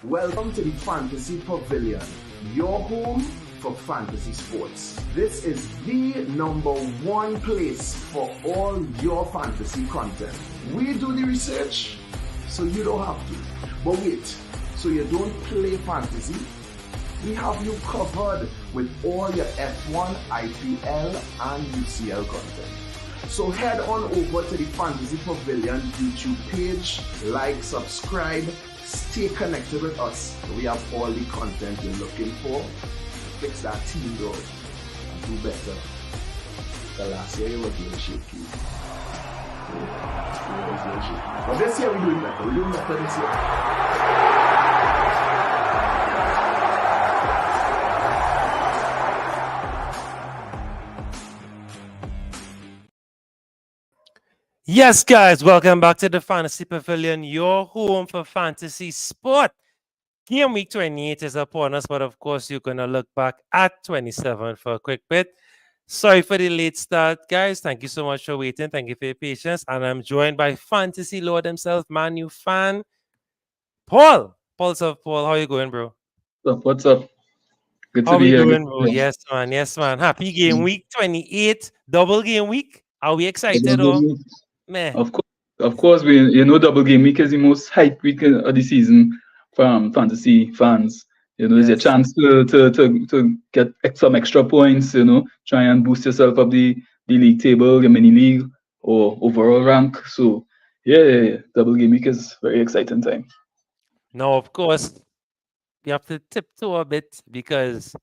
Welcome to the Fantasy Pavilion, your home for fantasy sports. This is the #1 place for all your fantasy content. We do the research, so you don't have to. But wait, so you don't play fantasy? We have you covered with all your F1, IPL, and UCL content. So head on over to the Fantasy Pavilion YouTube page, like, subscribe, stay connected with us. We have all the content you're looking for. Fix that team though, and do better. The last year was a little shaky. But this year we're doing better. We're doing better this year. Yes, guys, welcome back to the Fantasy Pavilion, your home for fantasy sport. Game week 28 is upon us, but of course, you're going to look back at 27 for a quick bit. Sorry for the late start, guys. Thank you so much for waiting. Thank you for your patience. And I'm joined by Fantasy Lord himself, Man U fan, Paul. Paul's up, Paul. How you going, bro? What's up? Good How to be we here. doing, bro? Yes, man. Yes, man. Happy game week 28, double game week. Are we excited or meh? Of course, double game week is the most hype week of the season from fantasy fans. It's a chance to get some extra points. Try and boost yourself up the league table, your mini league, or overall rank. So yeah. Double game week is very exciting time. Now, of course, you have to tiptoe a bit because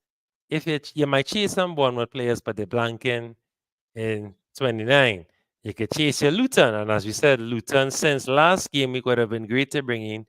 if you might chase some Bournemouth players, but they're blanking in 29. You could chase your Luton. And as we said, Luton since last game week would have been great to bring in.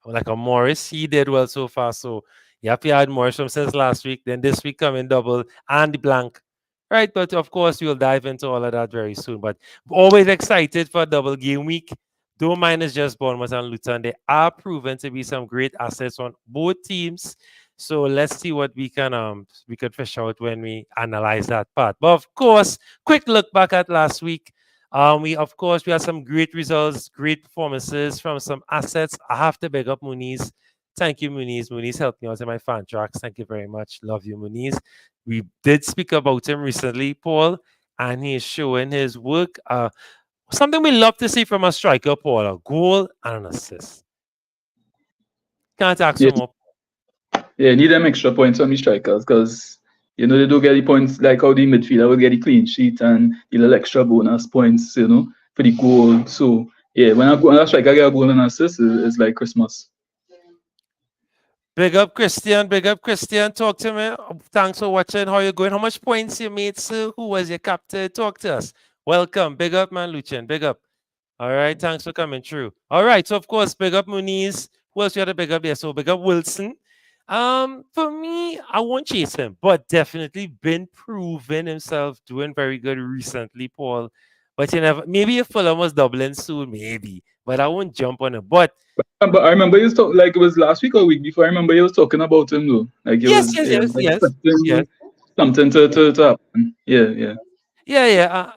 Like a Morris, he did well so far. So you have to add Morris from since last week. Then this week coming double and the blank. Right, but of course we'll dive into all of that very soon. But always excited for double game week. Don't mind it's just Bournemouth and Luton. They are proven to be some great assets on both teams. So let's see what we could fish out when we analyze that part. But of course, quick look back at last week. We had some great results, great performances from some assets. I have to big up Muniz. Thank you, Muniz. Muniz helped me out in my fan tracks. Thank you very much. Love you, Muniz. We did speak about him recently, Paul, and he is showing his work. Something we love to see from a striker, Paul, a goal and an assist. Can't ask for more. Yeah, need them extra points on the strikers because they don't get the points like how the midfielder will get the clean sheet and the little extra bonus points, for the goal. So yeah, when a striker get a goal and assist, it's like Christmas. Big up Christian. Big up Christian. Talk to me. Thanks for watching. How you going? How much points you made, sir? Who was your captain? Talk to us. Welcome. Big up, man, Lucien. Big up. All right. Thanks for coming through. All right. So of course, big up Muniz. Who else you had to big up? Yeah. So big up Wilson. For me, I won't chase him, but definitely been proven himself doing very good recently, Paul. But maybe if Fulham was doubling soon, maybe. But I won't jump on him. But I remember you talk like it was last week or week before. I remember you was talking about him though. Like yes. Something to happen. Yeah.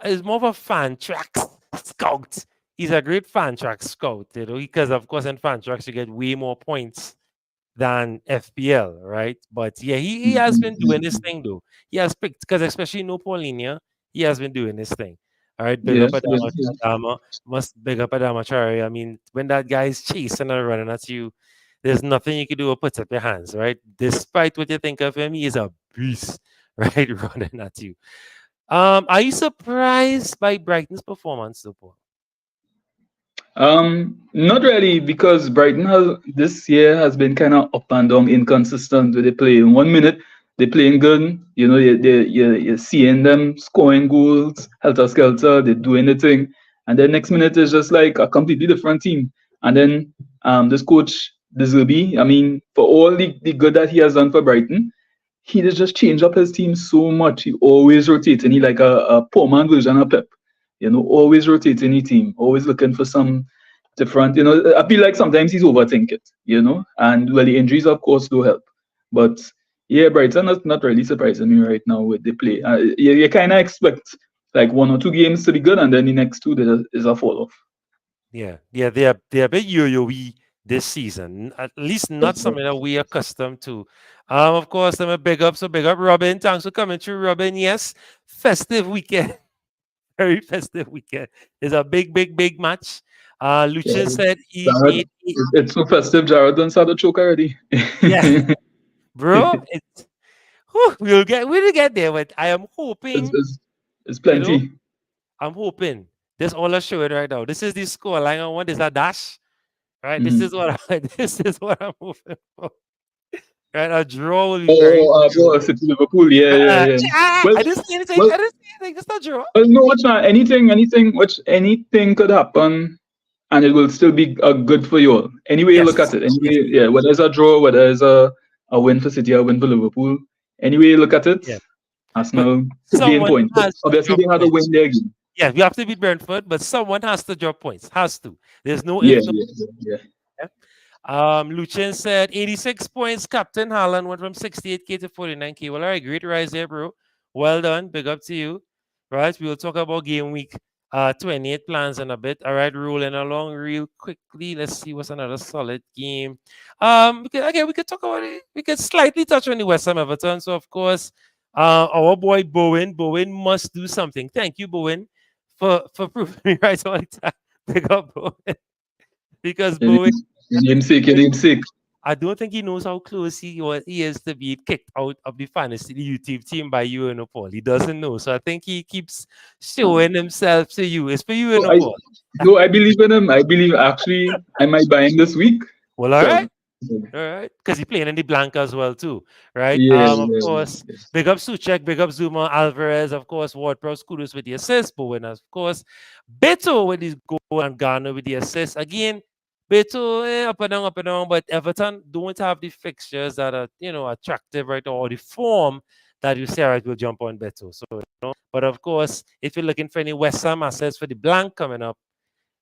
He's more of a fan track scout. He's a great fan track scout, because of course in fan tracks you get way more points than FPL, right? But yeah, he has been doing this thing though. He has picked because especially no Paulinia, he has been doing this thing. All right, big up Adama. Must big up Adama Chari. I mean, when that guy is chasing and running at you, there's nothing you can do but put up your hands, right? Despite what you think of him, he is a beast, right? Running at you. Are you surprised by Brighton's performance, though, Paul? Not really, because Brighton this year has been kind of up and down, inconsistent with the play. In 1 minute they're playing good, you're seeing them scoring goals, helter skelter, they're doing the thing, and then next minute is just like a completely different team. And then this coach De Zerbi, I mean, for all the good that he has done for Brighton, he just changed up his team so much. He always rotating. He like a poor man version of Pep. Always rotating the team, always looking for some different, I feel like sometimes he's overthinking it, and well, the injuries, of course, do help. But yeah, Brighton is not really surprising me right now with the play. You kind of expect like 1 or 2 games to be good, and then the next 2 is a fall off. Yeah, they're a bit yo-yo-y this season. At least not something that we are accustomed to. Of course, I'm a big up. So big up, Robin. Thanks for coming through, Robin. Yes, festive weekend. Very festive weekend. It's a big match. Yeah. Lucian said he Jared, made it. it's so festive. Jared done started choke already. Yeah, bro. It's we'll get there, but I am it's, hoping, it's, it's you know, plenty. I'm hoping. That's all I show it right now. This is the score line I want. Is a dash. Right. This Mm-hmm. is what this is what I'm hoping for. Right. A draw will be very Oh, good. City Liverpool. Yeah, yeah, yeah. Well, I didn't see anything. well, I didn't see anything. Just a draw. well. No, watch not anything could happen, and it will still be good for you all. Anyway, you look Yes. at it. Anyway, yeah. Whether it's a draw, whether it's a win for City, a win for Liverpool. Anyway, you look at it. Yeah. But Arsenal could gain someone points. But has to obviously, drop they had to win points. their game. Yeah, we have to beat Brentford, but someone has to drop points. Has to. There's no Yeah, if no. yeah. Yeah. Lucien said 86 points. Captain Haaland went from 68K to 49K. Well, all right, great rise there, bro. Well done. Big up to you. Right, we will talk about game week 28 plans in a bit. All right, rolling along real quickly. Let's see what's another solid game. We could talk about it. We could slightly touch on the West Ham Everton. So, of course, our boy Bowen must do something. Thank you, Bowen, for proving me right all the time. Big up, Bowen. Because Bowen, Your namesake, your namesake. I don't think he knows how close he is to be kicked out of the fantasy YouTube team by you and Paul. He doesn't know. So I think he keeps showing himself to you. It's for you and No, Paul. no, I believe in him. I believe actually I might buy him this week. Well, all So right. All right. Because he playing in the blank as well, too. Right. yeah, Of yeah, course, yeah. big up Suchek, big up Zuma, Alvarez, of course, Ward Prowse, kudos with the assist, Bowen, of course. Beto with his goal and Garner with the assist. Again, Beto, up and down, but Everton don't have the fixtures that are, attractive right now, or the form that you say, all right, we'll jump on Beto. But of course, if you're looking for any West Ham assets for the blank coming up,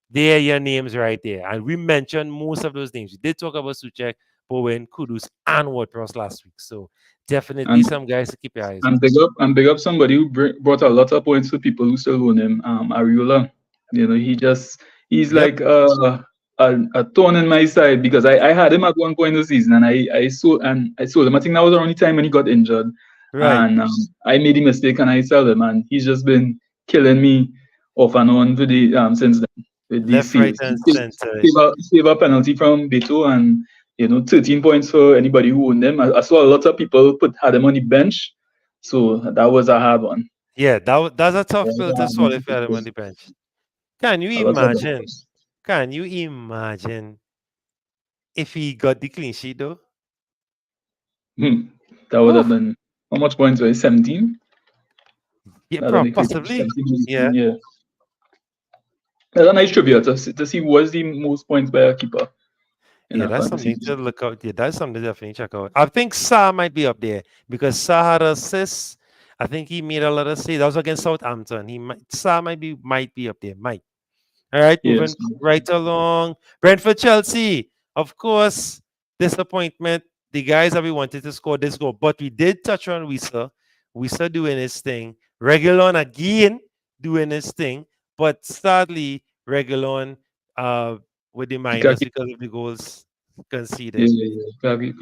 there are your names right there. And we mentioned most of those names. We did talk about Suchek, Bowen, Kudus, and WordPress last week. So definitely And some guys to keep your eyes on. big up somebody who brought a lot of points to people who still own him. Ariola. You know, he's Yep. like a thorn in my side because I had him at one point in the season and I sold him. I think that was the only time when he got injured. Right. And I made a mistake and I sold him and he's just been killing me off and on for the since then with these Left, right, seals. and center. Save a penalty from Beto and 13 points for anybody who owned them. I saw a lot of people had them on the bench, so that was a hard one. Yeah, that's a That tough was pill a to hard swallow one if you had him on because the bench. Can you a lot of imagine? Can you imagine if he got the clean sheet though? that would have Oof. been how much points were it? 17? Yeah, That would be possibly. 17, Yeah. yeah. That's a nice trivia to see who was the most points by a keeper in Yeah, a that's fantasy. something to look out. Yeah, that's something to definitely check out. I think Sa might be up there because Sa had assists. I think he made a lot of saves. That was against Southampton. Sa might be up there. Might. All right, moving Yes. right along. Brentford Chelsea. Of course, disappointment. The guys that we wanted to score this goal, but we did touch on Wisa. Wisa doing his thing. Reguilon again doing his thing. But sadly, Reguilon with the minus because of the goals conceded. Yeah. But we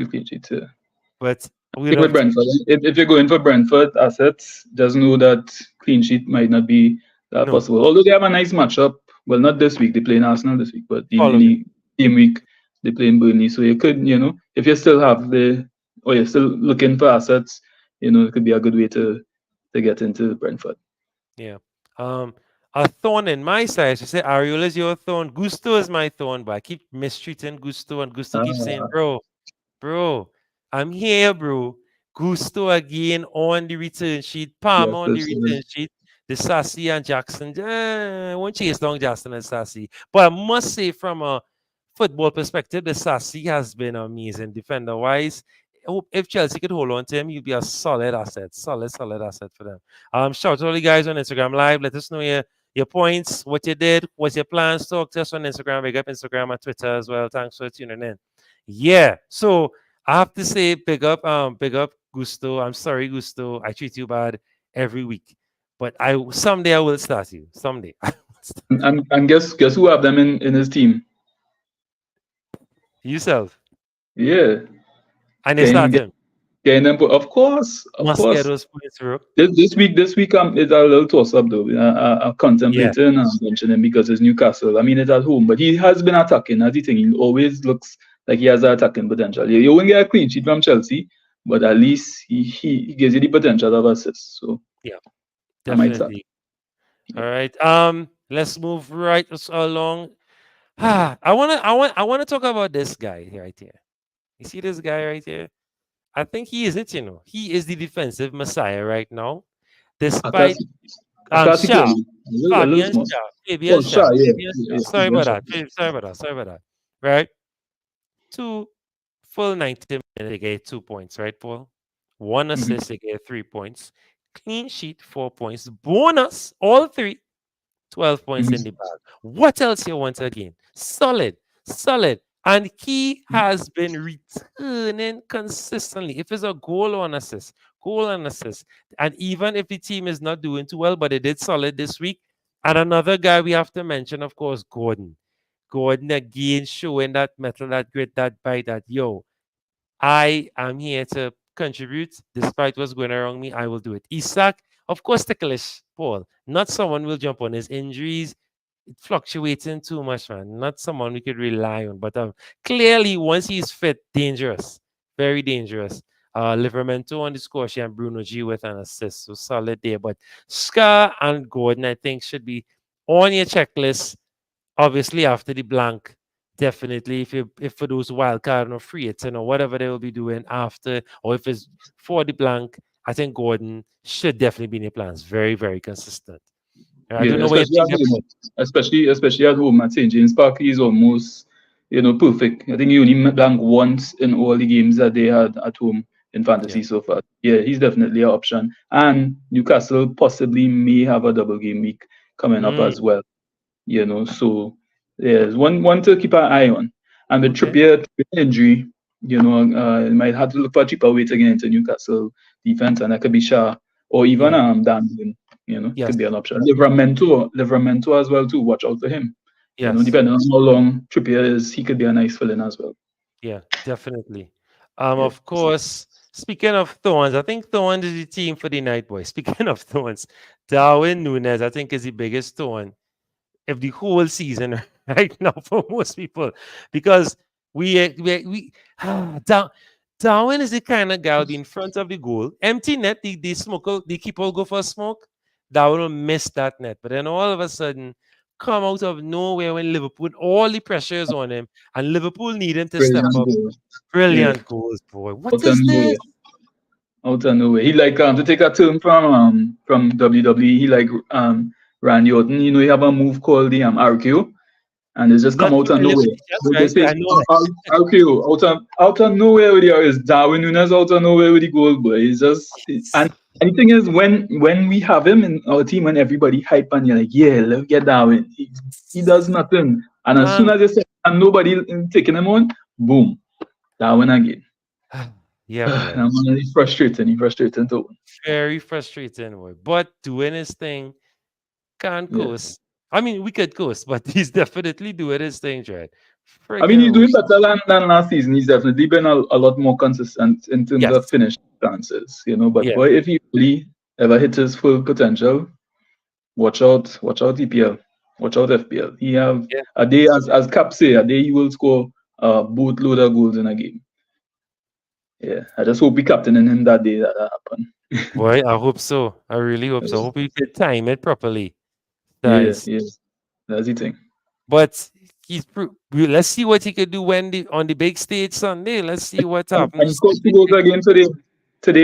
Thing with don't. Brentford, if you're going for Brentford assets, just know that clean sheet might not be that No, possible. Although they have a nice matchup. Well, not this week. They play in Arsenal this week, but the following. mini game week they play in Burnley. So you could, if you still have or you're still looking for assets, it could be a good way to get into Brentford. Yeah. A thorn in my side. She said, Ariola is your thorn. Gusto is my thorn, but I keep mistreating Gusto, and Gusto keeps saying, Ah, bro, I'm here, bro. Gusto again on the return sheet. Palmer yes, on the return sheet. The Sassy and Jackson. Won't chase down Jackson and Sassy. But I must say, from a football perspective, the Sassy has been amazing defender wise. If Chelsea could hold on to him, he'd be a solid asset. Solid asset for them. Shout out to all you guys on Instagram Live. Let us know your points, what you did, what's your plans. Talk to us on Instagram. Big up Instagram and Twitter as well. Thanks for tuning in. Yeah. So I have to say, big up Gusto. I'm sorry, Gusto. I treat you bad every week. But someday I will start you. Someday. and guess who have them in his team? yourself, Yeah, and they getting start get, him. getting them. Of course, of Must get course. those points, bro. This week is a little toss up though. I Yeah, contemplating mentioning him because it's Newcastle. I mean, it's at home, but he has been attacking. That's the thing. He always looks like he has attacking potential. You won't get a clean sheet from Chelsea, but at least he gives you the potential of assists. So yeah, I might start. definitely. All right. Let's move along. I wanna talk about this guy right here. You see this guy right here? I think he is it. He is the defensive messiah right now, I can't despite see, I can't see Shaw, clearly. A little Fabian small. Shaw, Oh, sure, yeah, yeah, yeah. Sorry Fabian about Shaw. that. Sorry about that. Right? 2 full 90 minutes, they get 2 points, right, Paul? One Mm-hmm. assist, they get 3 points. Clean sheet, 4 points. Bonus, all three, 12 points in the Mm-hmm. bag. What else you want again? Solid, solid. And he has been returning consistently. If it's a goal or an assist. And even if the team is not doing too well, but they did solid this week. And another guy we have to mention, of course, Gordon. Gordon again showing that metal, that grit, that bite, that yo, I am here to contribute despite what's going around me. I will do it. Isaac, of course, ticklish, Paul. Not someone will jump on his injuries. It fluctuating too much, man. Not someone we could rely on. But clearly, once he's fit, dangerous. Very dangerous. Livermento on the score sheet and Bruno G with an assist. So solid there. But Scar and Gordon, I think, should be on your checklist obviously after the blank, definitely if for those wild card or free hits or whatever they will be doing after, or if it's for the blank, I think Gordon should definitely be in the plans. Very, very consistent. I don't Yeah, know what you especially think at there, home. Paul. Especially at home at St. James Park, he's almost, perfect. I think he only blanked once in all the games that they had at home in Yeah. fantasy so far. Yeah, he's definitely an option. And Newcastle possibly may have a double game week coming up Mm, as well. So there's one to keep an eye on. And the okay. Trippier injury, you might have to look for a cheaper way to get into Newcastle defense, and that could be Shaw or even Yeah. Dan. Yes. Could be an option. Livramento as well too. Watch out for him. Yes. Depending on how long Trippier is, he could be a nice fill-in as well. Yeah. Definitely. Yeah. Of course. Speaking of Thorns, I think Thorns is the team for the night, boys. Speaking of Thorns, Darwin Nunes, I think, is the biggest Thorn of the whole season right now for most people because we Darwin is the kind of guy who'll be in front of the goal, empty net, the keeper will go for a smoke. Darwin will miss that net, but then all of a sudden come out of nowhere when Liverpool all the pressure is on him and Liverpool need him to step Brilliant up. goal. Yeah. Brilliant goals, boy. What Out of is nowhere. this? Out of nowhere. He like to take a term from WWE. He like Randy Orton. He have a move called the RKO, and it's just come Not out of familiar with nowhere. the chance, They right? say I know that. RKO out of nowhere with is Darwin Nunes out of nowhere with the goal, boy. It's just and the thing is when we have him in our team and everybody hype and you're like, yeah, let's get Darwin. He does nothing. And as soon Man. as they say and nobody taking him on, boom, Darwin again. Yeah, boy. He's frustrating. He's frustrating too. Very frustrating, boy. But doing his thing, can't Yeah. coast. I mean, we could coast, but he's definitely doing his thing, Dread. I mean, he's Freaking doing better than last season. He's definitely been a lot more consistent in terms yes, of finish chances. But yeah, boy, if he really ever hits his full potential, watch out EPL, watch out FPL. He have yeah. a day as Cap say, a day he will score a boatload of goals in a game. Yeah, I just hope we captaining him that day that happen. Boy, I hope so. I really hope so. I hope we can time it properly. Yeah, Guys. yeah, that's the thing. But let's see what he could do when on the big stage Sunday. Let's see what And he happens. scored two goals again today.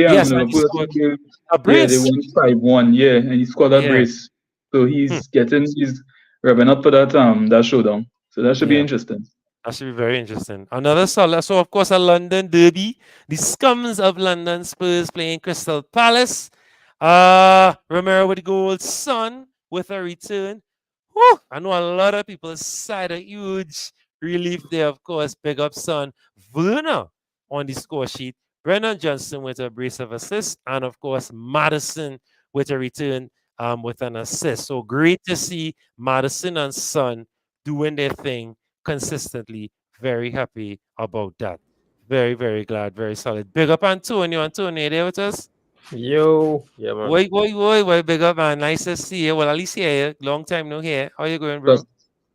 Yes, and he Liverpool, I scored think a they brace. won 5-1. Yeah, and he scored that Yeah. brace. So Hmm. he's revving up for that showdown. So that should be Yeah. interesting. That should be very interesting. Another solid. So, of course, a London derby. The scums of London Spurs playing Crystal Palace. Romero with the goal. Son with a return. Whew, I know a lot of people sighed a huge relief there, of course. Big up Son. Werner on the score sheet. Brennan Johnson with a brace of assists. And, of course, Madison with a return with an assist. So great to see Madison and Son doing their thing consistently. Very happy about that. Very, very glad. Very solid. Big up Antonio. Antonio, you there with us? Yo, yeah, man. Wait, big up, man. Nice to see you. Well, at least here. Long time no here. How you going, Plus,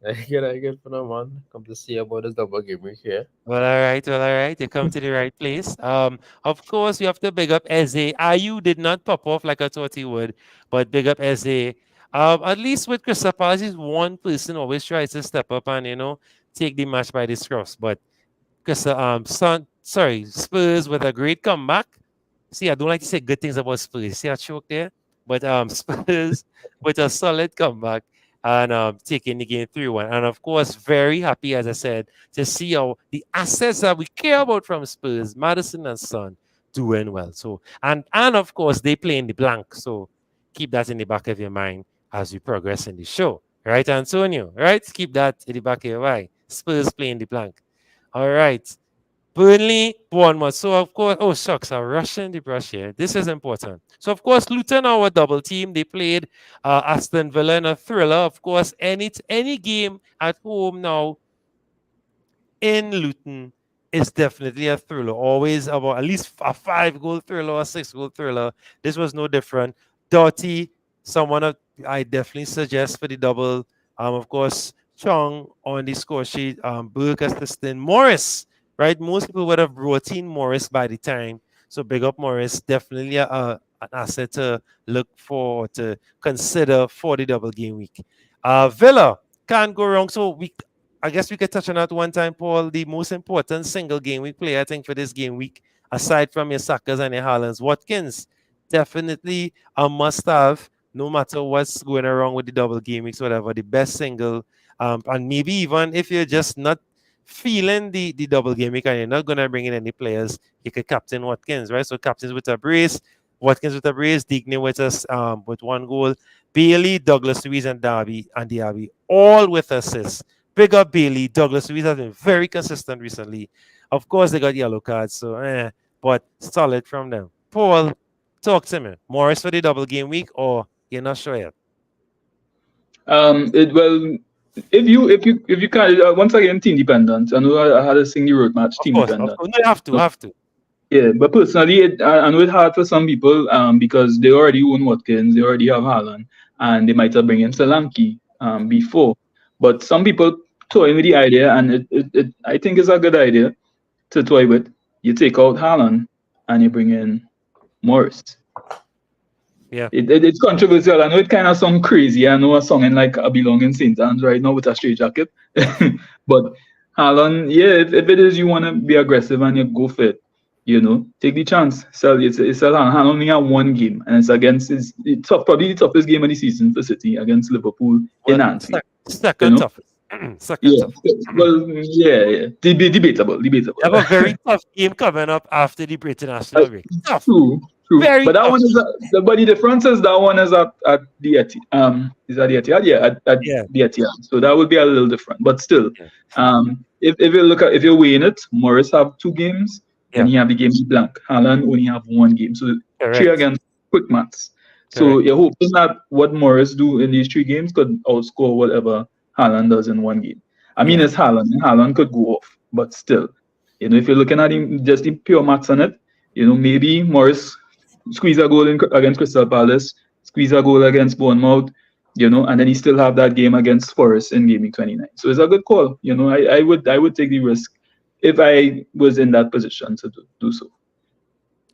bro? I get for now, man. Come to see about this double game week here. Well, all right. You come to the right place. Of course, we have to big up Eze. IU did not pop off like I thought he would, but big up Eze. At least with Crystal Palace, one person always tries to step up and take the match by the scruffs. But because Spurs with a great comeback. See, I don't like to say good things about Spurs. See, I choke there, but Spurs with a solid comeback and taking the game 3-1. And of course, very happy, as I said, to see how the assets that we care about from Spurs, Madison and Son, doing well. So and of course they play in the blank. So keep that in the back of your mind as we progress in the show. Right, Antonio? Right? Keep that in the back of your mind. Spurs playing the blank. All right. Burnley, Bournemouth. So, of course, oh, shucks, I'm rushing the brush here. This is important. So, of course, Luton, our double team, they played Aston Villa in a thriller. Of course, any game at home now in Luton is definitely a thriller. Always about at least a 5-goal thriller or a 6-goal thriller. This was no different. Doughty, someone I definitely suggest for the double. Of course, Chong on the score sheet. Burke assistant. Morris, right? Most people would have brought in Morris by the time. So big up Morris. Definitely an asset to look for, to consider for the double game week. Villa, can't go wrong. So I guess we could touch on that one time, Paul. The most important single game week play, I think, for this game week, aside from your Sackers and your Haalands, Watkins, definitely a must-have, no matter what's going wrong with the double game weeks, whatever. The best single, and maybe even if you're just not feeling the double game week and you're not going to bring in any players, you could captain Watkins, right? So captains with a brace, Watkins with a brace, Digne with us with 1 goal, Bailey, Douglas Luiz, and Diaby, all with assists. Big up Bailey. Douglas Luiz has been very consistent recently. Of course, they got yellow cards, so but solid from them. Paul, talk to me. Morris for the double game week, or you're not sure yet? well, if you can once again team dependent. I know I had a single road match team dependent. Of course. No, you have to. Yeah, but personally, I know it's hard for some people because they already own Watkins, they already have Haaland, and they might have bring in Solanke before. But some people toy with the idea, and I think it's a good idea to toy with. You take out Haaland and you bring in Morris. Yeah. It's controversial. I know it kind of sounds crazy. I know a song in like I belong in St. Anne's right now with a straight jacket. But Haaland, yeah, if it is you want to be aggressive and you go for it, take the chance. It's Haaland only have 1 game, and it's against it's probably the toughest game of the season for City against Liverpool in Anfield. Second toughest. Well, yeah. Debatable. You have a very tough game coming up after the international break. Tough. True. Very but that tough. one is but the difference is that one is at the Etihad. Is that the Etihad? Yeah, at the Etihad. So that would be a little different. But still, if you look at, if you're weighing it, Morris have 2 games and he have the game blank. Haaland only have 1 game. So 3 against quick maths. So you're hoping that what Morris do in these 3 games could outscore whatever Haaland does in 1 game. I mean, it's Haaland, and Haaland could go off, but still, if you're looking at him, just the pure maths on it, maybe Morris squeeze a goal against Crystal Palace, squeeze a goal against Bournemouth, and then he still have that game against Forest in game week 29. So it's a good call. I would take the risk if I was in that position to do so.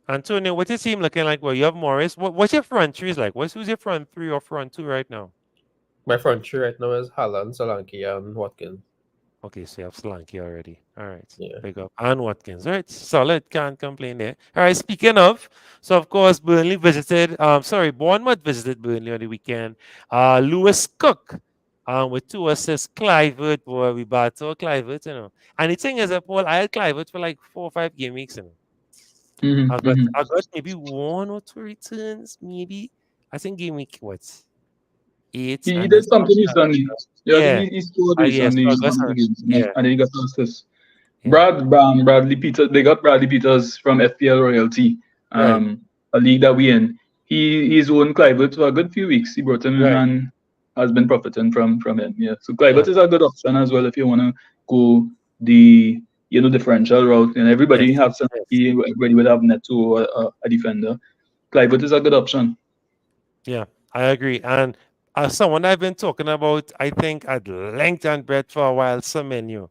Antonio, what's your team looking like? Well, you have Morris. What's your front three like? Who's your front 3 or front 2 right now? My front 3 right now is Haaland, Solanke, and Watkins. Okay, so you have Solanke already. All right. Yeah. Big up. And Watkins. All right. Solid. Can't complain there. All right. Speaking of, so of course, Bournemouth visited Burnley on the weekend. Lewis Cook with 2 assists. Clivert, boy, we battle Clivert, And the thing is, Paul, I had Clivert for like 4 or 5 game weeks, I got maybe 1 or 2 returns, maybe. I think game week, 8. He did something recently. Yeah, he scored recently. And then he got assists. Bradley Peters, they got Bradley Peters from FPL Royalty, a league that we in. He's owned Clivert for a good few weeks. He brought him in and has been profiting from him. Yeah, so Clivert is a good option as well if you want to go the differential route, and everybody Yes, have some. yes. Everybody would have Neto or a defender. Clivert is a good option. Yeah, I agree. And someone I've been talking about, I think, at length and breadth for a while, Semenyo.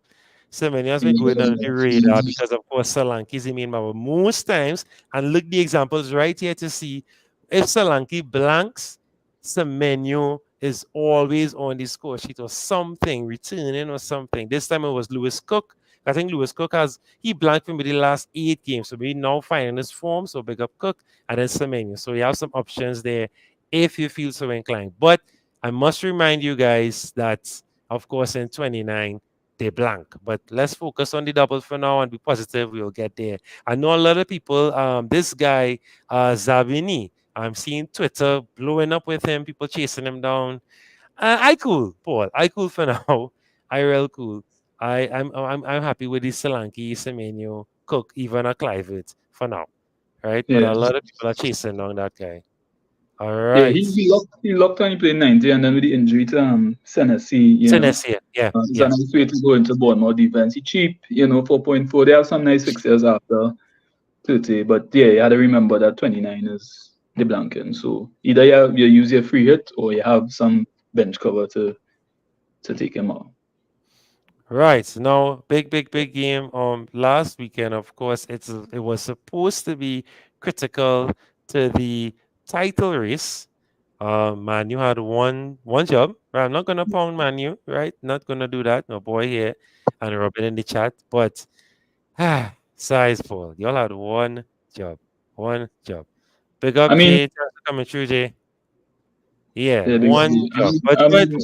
Semenyo has been going under the radar because, of course, Solanke is the main man. But most times, and look the examples right here to see, if Solanke blanks, Semenyo is always on the score sheet or something, returning or something. This time it was Lewis Cook. I think Lewis Cook he blanked for me the last 8 games. So we now finding his form. So big up Cook and then Semenyo. So we have some options there if you feel so inclined. But I must remind you guys that, of course, in 29, they blank. But let's focus on the double for now and be positive. We'll get there. I know a lot of people, this guy, Zabini, I'm seeing Twitter blowing up with him, people chasing him down. I cool, Paul. I cool for now. I real cool. I'm happy with the Solanke, Semenyo, Cook, even a Clivert for now. Right? But Yeah, a lot of people are chasing down that guy. All yeah. right. He locked when he played 90, and then with the injury to Senesi, Tennessee. Yeah. it's a Yeah. nice way to go into Bournemouth defense. He cheap, 4.4. They have some nice fixtures after 30, but yeah, you had to remember that 29 is the blanking. So either you use your free hit or you have some bench cover to take him out. Right. Now, big game. Last weekend, of course, it was supposed to be critical to the title race. Manu had one job. Right? I'm not gonna pound Manu, right? Not gonna do that. No boy here and Robin in the chat. But size Paul. Y'all had one job. One job. Big I up mean, Jay. Thanks for coming through, Jay. Yeah, yeah, because one job. But I good. mean,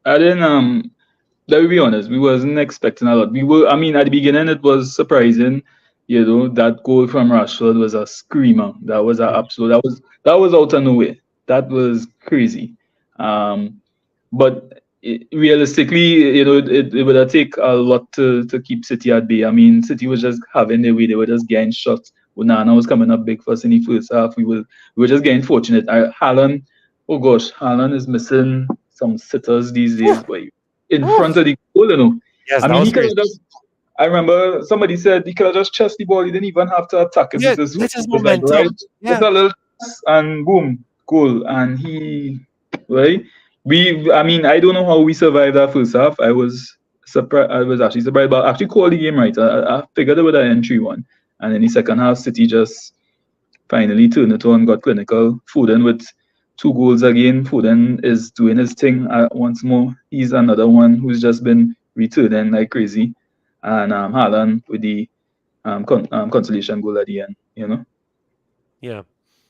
I didn't. Let me be honest, we wasn't expecting a lot. We were, I mean, at the beginning it was surprising, that goal from Rashford was a screamer. That was an absolute. That was out of nowhere. That was crazy. Um, but realistically, it would have take a lot to keep City at bay. I mean, City was just having their way. They were just getting shots. Nana was coming up big for us in the first half. We were just getting fortunate. Haaland, oh gosh, Haaland is missing some sitters these days, Whew, but in whew. front of the goal. Yes, I that mean, he was could crazy. have just. I remember somebody said he could have just chest the ball. He didn't even have to attack it Yeah, with his foot. this is It was like right, momentum. just Yeah. a little toss and boom, goal. And he, right. I mean, I don't know how we survived that first half. I was surprised. I was actually surprised, but actually called the game right. I figured it would have end 3-1, and in the second half, City just finally turned it on, got clinical. Foden with 2 goals again. Foden is doing his thing once more. He's another one who's just been returning like crazy, and Haaland with the consolation goal at the end. Yeah.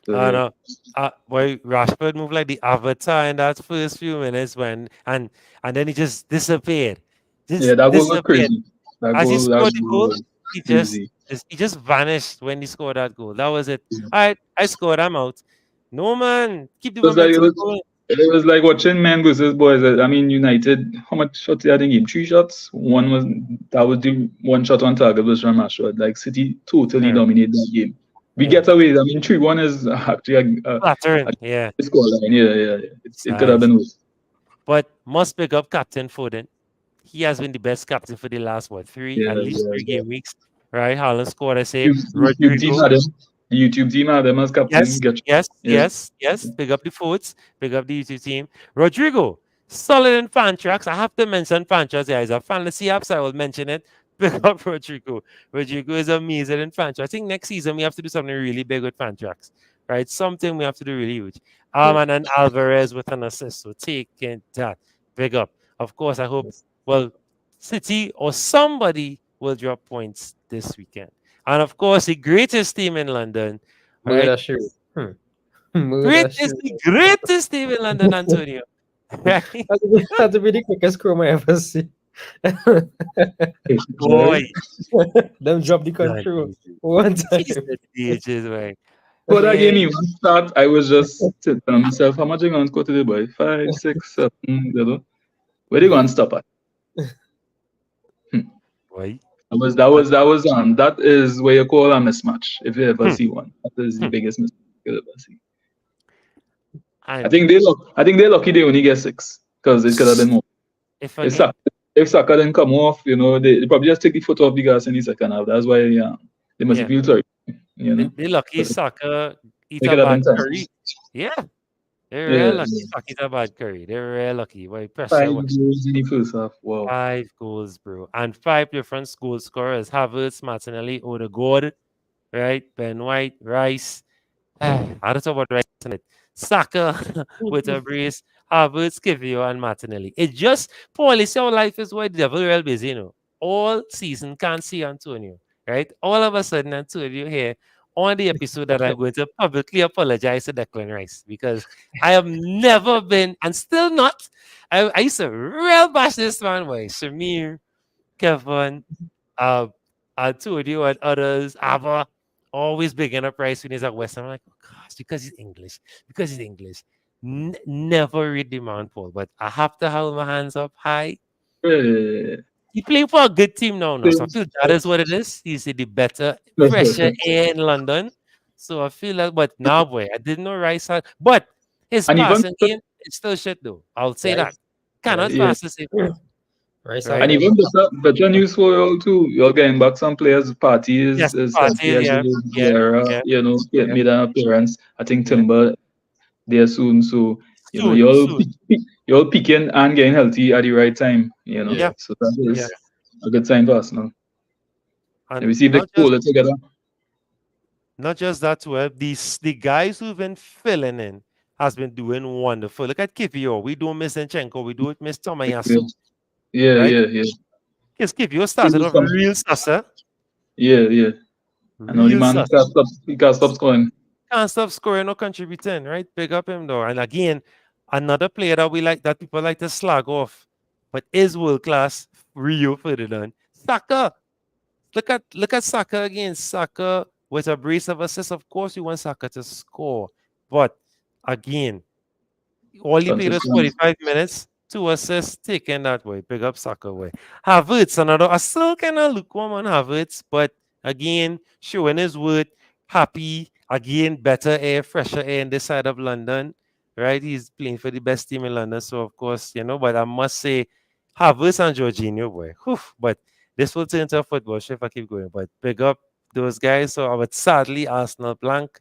And So, boy, Rashford moved like the avatar in that first few minutes and then he just disappeared. yeah, Just that goal was disappeared. crazy. That As he goal, that scored the goal goal, was he just crazy. he just vanished when he scored that goal. That was it. All right, I scored. I'm out. No man, keep the It was like it momentum was, going. it was like watching men versus boys. I mean, United. How much shots they had in game? 3 shots. That was the one shot on target was from Rashford. Like City totally Yeah, dominated that game. We yeah. get away. I mean, 3-1 is actually a Flattering. Yeah, scoreline. Yeah. It could have size. been worse. But must pick up Captain Foden. He has been the best captain for the last Yeah, at least three yeah. game weeks. Right? Haaland scored a save. YouTube team Rodrigo. had him. The YouTube team had him as captain. Yes, Get yes, yeah. yes, yes. Pick up the foots. Pick up the YouTube team. Rodrigo, solid in fan tracks. I have to mention fan tracks. Yeah, he's a fantasy app, so I will mention it. Pick up Rodrigo. Rodrigo is amazing in fan tracks. I think next season we have to do something really big with fan tracks. Right? Something we have to do really huge. And then Alvarez with an assist. So taking that. Big up. Of course, I hope, well, City or somebody will drop points this weekend. And of course, the greatest team in London, right? Murder shoe. Murder Greatest, shoe. the greatest team in London, Antonio. Right? That'd be the quickest chrome I ever see. Boy. Them drop the God, control one time. he's the DHs, right? For that game Yeah. even start, I was just telling myself, how much you gonna score today, boy? 5, 6, 7, Where they gonna stop at? Boy. That is where you call a mismatch if you ever Hmm. see one. That is the Hmm. biggest mismatch you'll ever see. I And think they're lucky they only get 6 because it could have been more. if It's again, up. if Saka didn't come off, they probably just take the foot off the gas in the second half. That's why they must Yeah. feel sorry, They lucky But Saka eat they a could have bad been 10. curry. Yeah. They're real Yeah, lucky Saka eat a bad curry. They're real lucky. Why pressure 5 goals in the first half. Wow. 5 goals, bro. And 5 different goal scorers. Havertz, Martinelli, Odegaard, right? Ben White, Rice. I don't know about Rice in it. Saka with a brace, Havertz, Kivio, and Martinelli. It just, Paul, it's your life is why the devil real busy, All season can't see Antonio, right? All of a sudden, Antonio here on the episode that I'm going to publicly apologize to Declan Rice because I have never been and still not. I used to real bash this man, boy. Shamir, Kevin, uh, Antonio and others, Ava, always bigging up Rice when he's at West. I'm like, oh gosh, because he's English. Because he's English. Never read the man, Paul, but I have to hold my hands up high. Yeah. He playing for a good team now. So I feel that is what it is. He's the better, fresher air in London. So I feel like, but now, boy, I didn't know Rice had, but his And even passing game is still shit, though. I'll say that. Rice, Cannot Rice, yeah, pass the same way, Rice right? had and them. even better news for you all too. You're getting back some players. Party Yes, is party, healthy as yeah, usual. yeah, Vieira, yeah, yeah, made an appearance. I think yeah. Timber there soon. So Soon, soon. you're peaking and getting healthy at the right time. Yeah. Yeah, So that yeah. is a good sign for Arsenal. And And we see if they pull it together. not just that, well, the guys who've been filling in has been doing wonderful. Look at Kivio. We do miss Zinchenko. We do miss Tomayasu, Yeah, right? yeah, yeah. Yes, Kivio started off real sasa, Yeah. I know the real man sasa. he can't stop scoring. Can't stop scoring or contributing, right? Big up him though. And again, another player that we like that people like to slag off, but is world class. Rio Ferdinand, Saka. Look at Saka again. Saka with a brace of assists. Of course, you want Saka to score, but again, all he played was Consistent. 45 minutes, 2 assists taken that way. Big up Saka way. Havertz, another. I still kind of lukewarm on Havertz, but again, showing his worth. Happy again, better air, fresher air in this side of London, right? He's playing for the best team in London, so of course, But I must say, Havertz and Jorginho, boy, whew, but this will turn into a football show if I keep going. But big up those guys. So I would sadly Arsenal blank.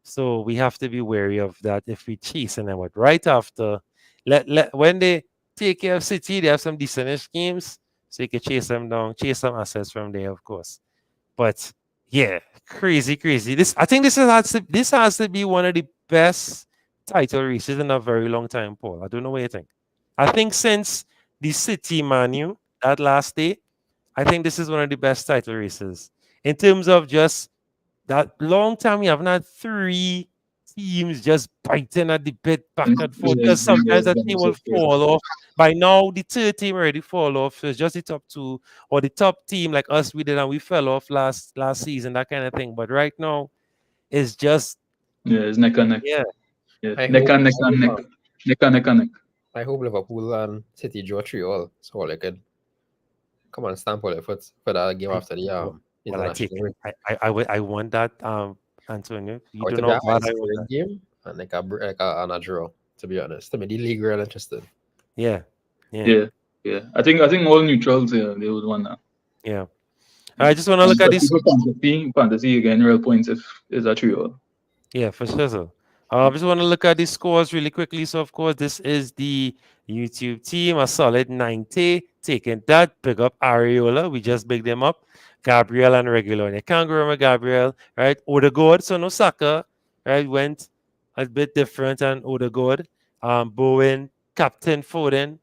So we have to be wary of that if we chase and then what right after when they take care of City, they have some decentish games. So you can chase them down, chase some assets from there, of course. But yeah, crazy. This I think this has to be one of the best title races in a very long time, Paul. I don't know what you think. I think since the City Manu that last day, I think this is one of the best title races in terms of just that long time. We haven't had 3 teams just biting at the bit back and forth because sometimes that team will fall off. By now, the third team already fall off. So it's just the top two or the top team like us. We did and we fell off last season, that kind of thing. But right now, it's just It's neck and neck. yeah. Neck and neck and neck. Neck and neck and neck. I hope Liverpool and City draw 3-3 so they could come and stamp on their foot for that game after the Well, I take international. I want that, Antonio. You Or do to be not a bad. high I want scoring that. game and and a draw, to be honest. To me, the league real interested. Yeah. I think all neutrals here they would want that. Yeah. I just want to look at this. Fantasy again, real points if is that true. Yeah, for sure. So. I just want to look at the scores really quickly. So, of course, this is the YouTube team, a solid 90. Taking that, big up Areola. We just big them up. Gabriel and Regular. You can't go wrong with Gabriel, right? Odegaard, so no Saka, right? Went a bit different and Odegaard. Bowen, Captain Foden,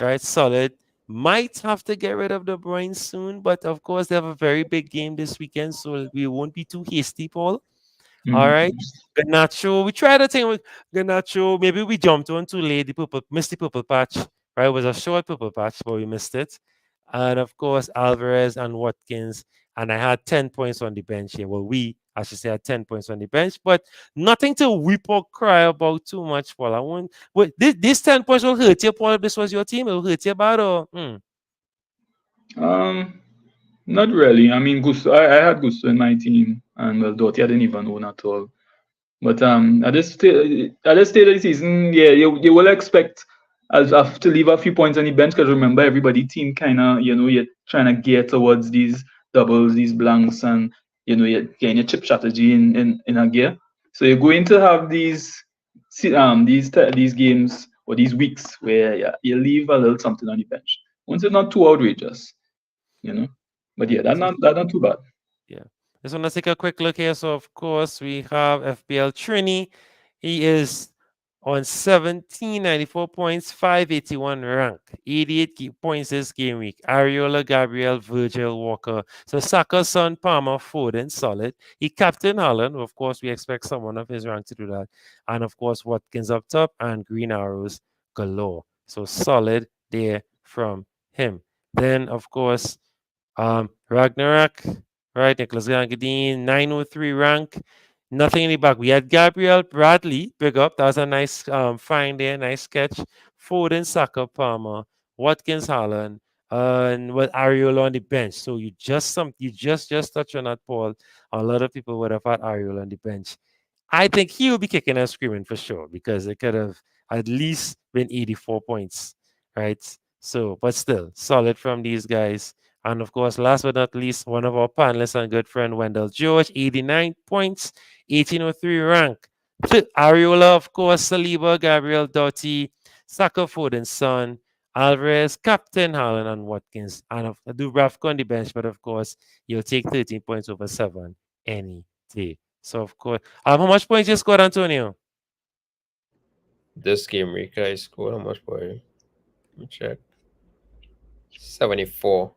right? Solid. Might have to get rid of De Bruyne soon, but of course, they have a very big game this weekend, so we won't be too hasty, Paul. All right. Garnacho. We tried a thing with Garnacho. Maybe we jumped on too late. Missed the purple patch. Right. It was a short purple patch, but we missed it. And of course, Alvarez and Watkins. And I had 10 points on the bench here. Well, I should say, had 10 points on the bench, but nothing to weep or cry about too much, Paul. I won't. Wait, this 10 points will hurt you, Paul, if this was your team. It will hurt you bad or? Not really. I mean, Gusto. I had Gusto in my team, and well, Doty I didn't even own at all. But at this stage of the season, yeah, you will expect I'll have to leave a few points on the bench because remember everybody team kind of you're trying to gear towards these doubles, these blanks, and you're getting your chip strategy in a gear. So you're going to have these games or these weeks where you leave a little something on the bench. Once it's not too outrageous, But yeah, that's not too bad. Yeah. Just want to take a quick look here. So, of course, we have FPL Trini. He is on 1794 points, 581 rank, 88 points this game week. Ariola, Gabriel, Virgil, Walker. So Saka, Son, Palmer, Foden, solid. He captain Holland. Of course, we expect someone of his rank to do that. And of course, Watkins up top and green arrows galore. So solid there from him. Then, of course, Ragnarok, right? Nicholas Gangadine, 903 rank. Nothing in the back. We had Gabriel Bradley, big up. That was a nice find there, nice sketch. Foden, Saka, Palmer, Watkins, Holland, and with Ariola on the bench. So you just touched on that, Paul. A lot of people would have had Ariola on the bench. I think he'll be kicking and screaming for sure because it could have at least been 84 points, right? So, but still, solid from these guys. And of course, last but not least, one of our panelists and good friend, Wendell George, 89 points, 1803 rank. Ariola, of course, Saliba, Gabriel, Doughty, Saka, Foden, Son, Alvarez, Captain Haaland, and Watkins. And I do Rafco on the bench, but of course, you'll take 13 points over 7 any day. So, of course, how much points you scored, Antonio? This game week, I scored how much, boy? Let me check. 74.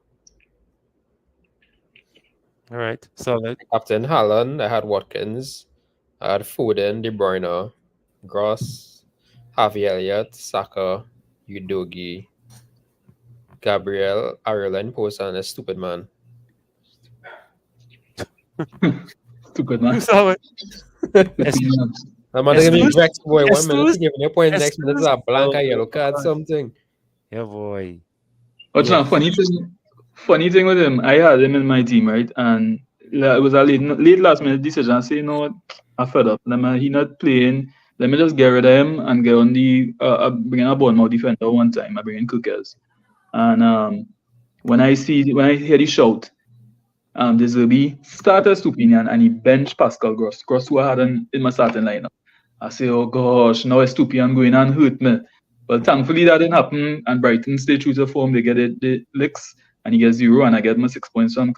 All right, solid. Captain Haaland, I had Watkins, I had Foden, De Bruyne, Gross, Harvey Elliott, Saka, Udogi, Gabriel, Ireland, post, and a stupid man. Stupid man. Solid. I'm going to give me Rex, boy. 1 minute to give me a point, next minute is a blank Oh, yellow card, something. Yeah, boy. But Yeah. funny thing with him, I had him in my team, right? And it was a late last minute decision. I say, you know what, I'm fed up. He not playing. Let me just get rid of him and get on the bring in a Bournemouth defender one time. I bring in Cookers. And when I hear the shout, this will be starter Stupinian and he bench Pascal Gross. Gross who I had in my starting lineup. I say, oh gosh, now Stupinian going and hurt me. Well, thankfully that didn't happen, and Brighton stay true to form. They get the licks, and he gets 0, and I get my 6 points from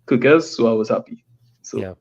Cookers, so I was happy. So Yeah,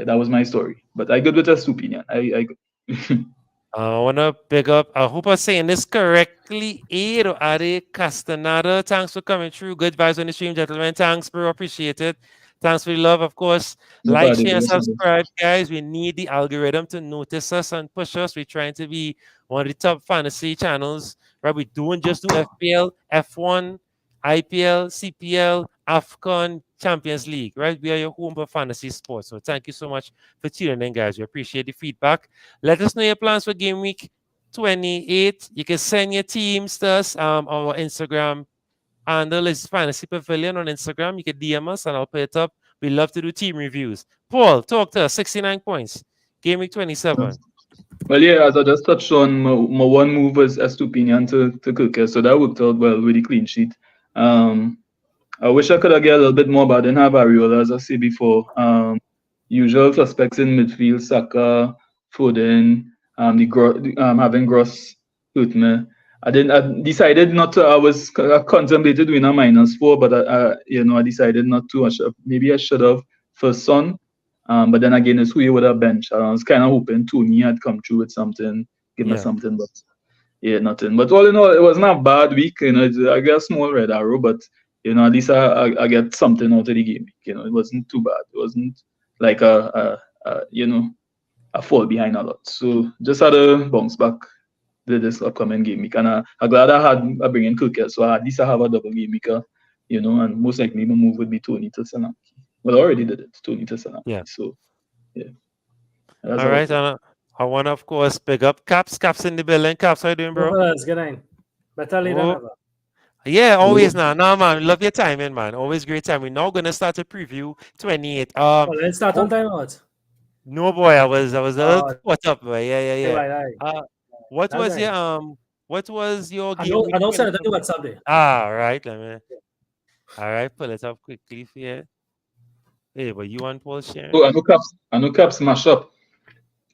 that was my story. But I good with a Stupinian. I want to big up, I hope I'm saying this correctly, Edo Ade Castaneda. Thanks for coming through. Good vibes on the stream, gentlemen. Thanks, bro. Appreciate it. Thanks for the love, of course. Like, share, and subscribe, guys. We need the algorithm to notice us and push us. We're trying to be one of the top fantasy channels, right? We don't just do FPL, F1, IPL, CPL, AFCON, Champions League, right? We are your home for fantasy sports. So thank you so much for tuning in, guys. We appreciate the feedback. Let us know your plans for game week 28. You can send your teams to us on our Instagram handle is Fantasy Pavilion on Instagram. You can DM us and I'll put it up. We love to do team reviews. Paul, talk to us. 69 points. Game week 27. Well, yeah, as I just touched on, my one move was Estupinian to Cookers, so that worked out well with the clean sheet. I wish I could have get a little bit more, but I didn't have Ariola, as I said before. Usual suspects in midfield, Saka, Foden, having Gross hurt me. I decided not to. I contemplated doing a -4, but I decided not to. Maybe I should have for Son. But then again, it's who you would have bench. I was kind of hoping Tony had come through with something, give me something, but yeah, nothing. But all in all, it wasn't a bad week. I got a small red arrow, but at least I get something out of the game. It wasn't too bad. It wasn't like a fall behind a lot. So just had a bounce back this upcoming game week, and I'm glad I bring in Cook, so at least I have a double game week, and most likely my move would be Tony to Sanaki. Well, I already did it, Tony to Sanaki. Yeah. So yeah. All right, and I want to, of course, pick up Caps. Caps in the building. Caps, how you doing, bro? Good night. Better late than ever. Yeah, always now. No, man, love your timing, man. Always great time. We're now gonna start to preview 28. Let's start on time out. No, boy, I was a little caught up, boy. Yeah. Right. What was What was your I game know, week I know, sir, that 22? you WhatsApp there. All right, let me. All right, pull it up quickly for you. Hey, but you want Paul sharing? Oh, I know caps mash up.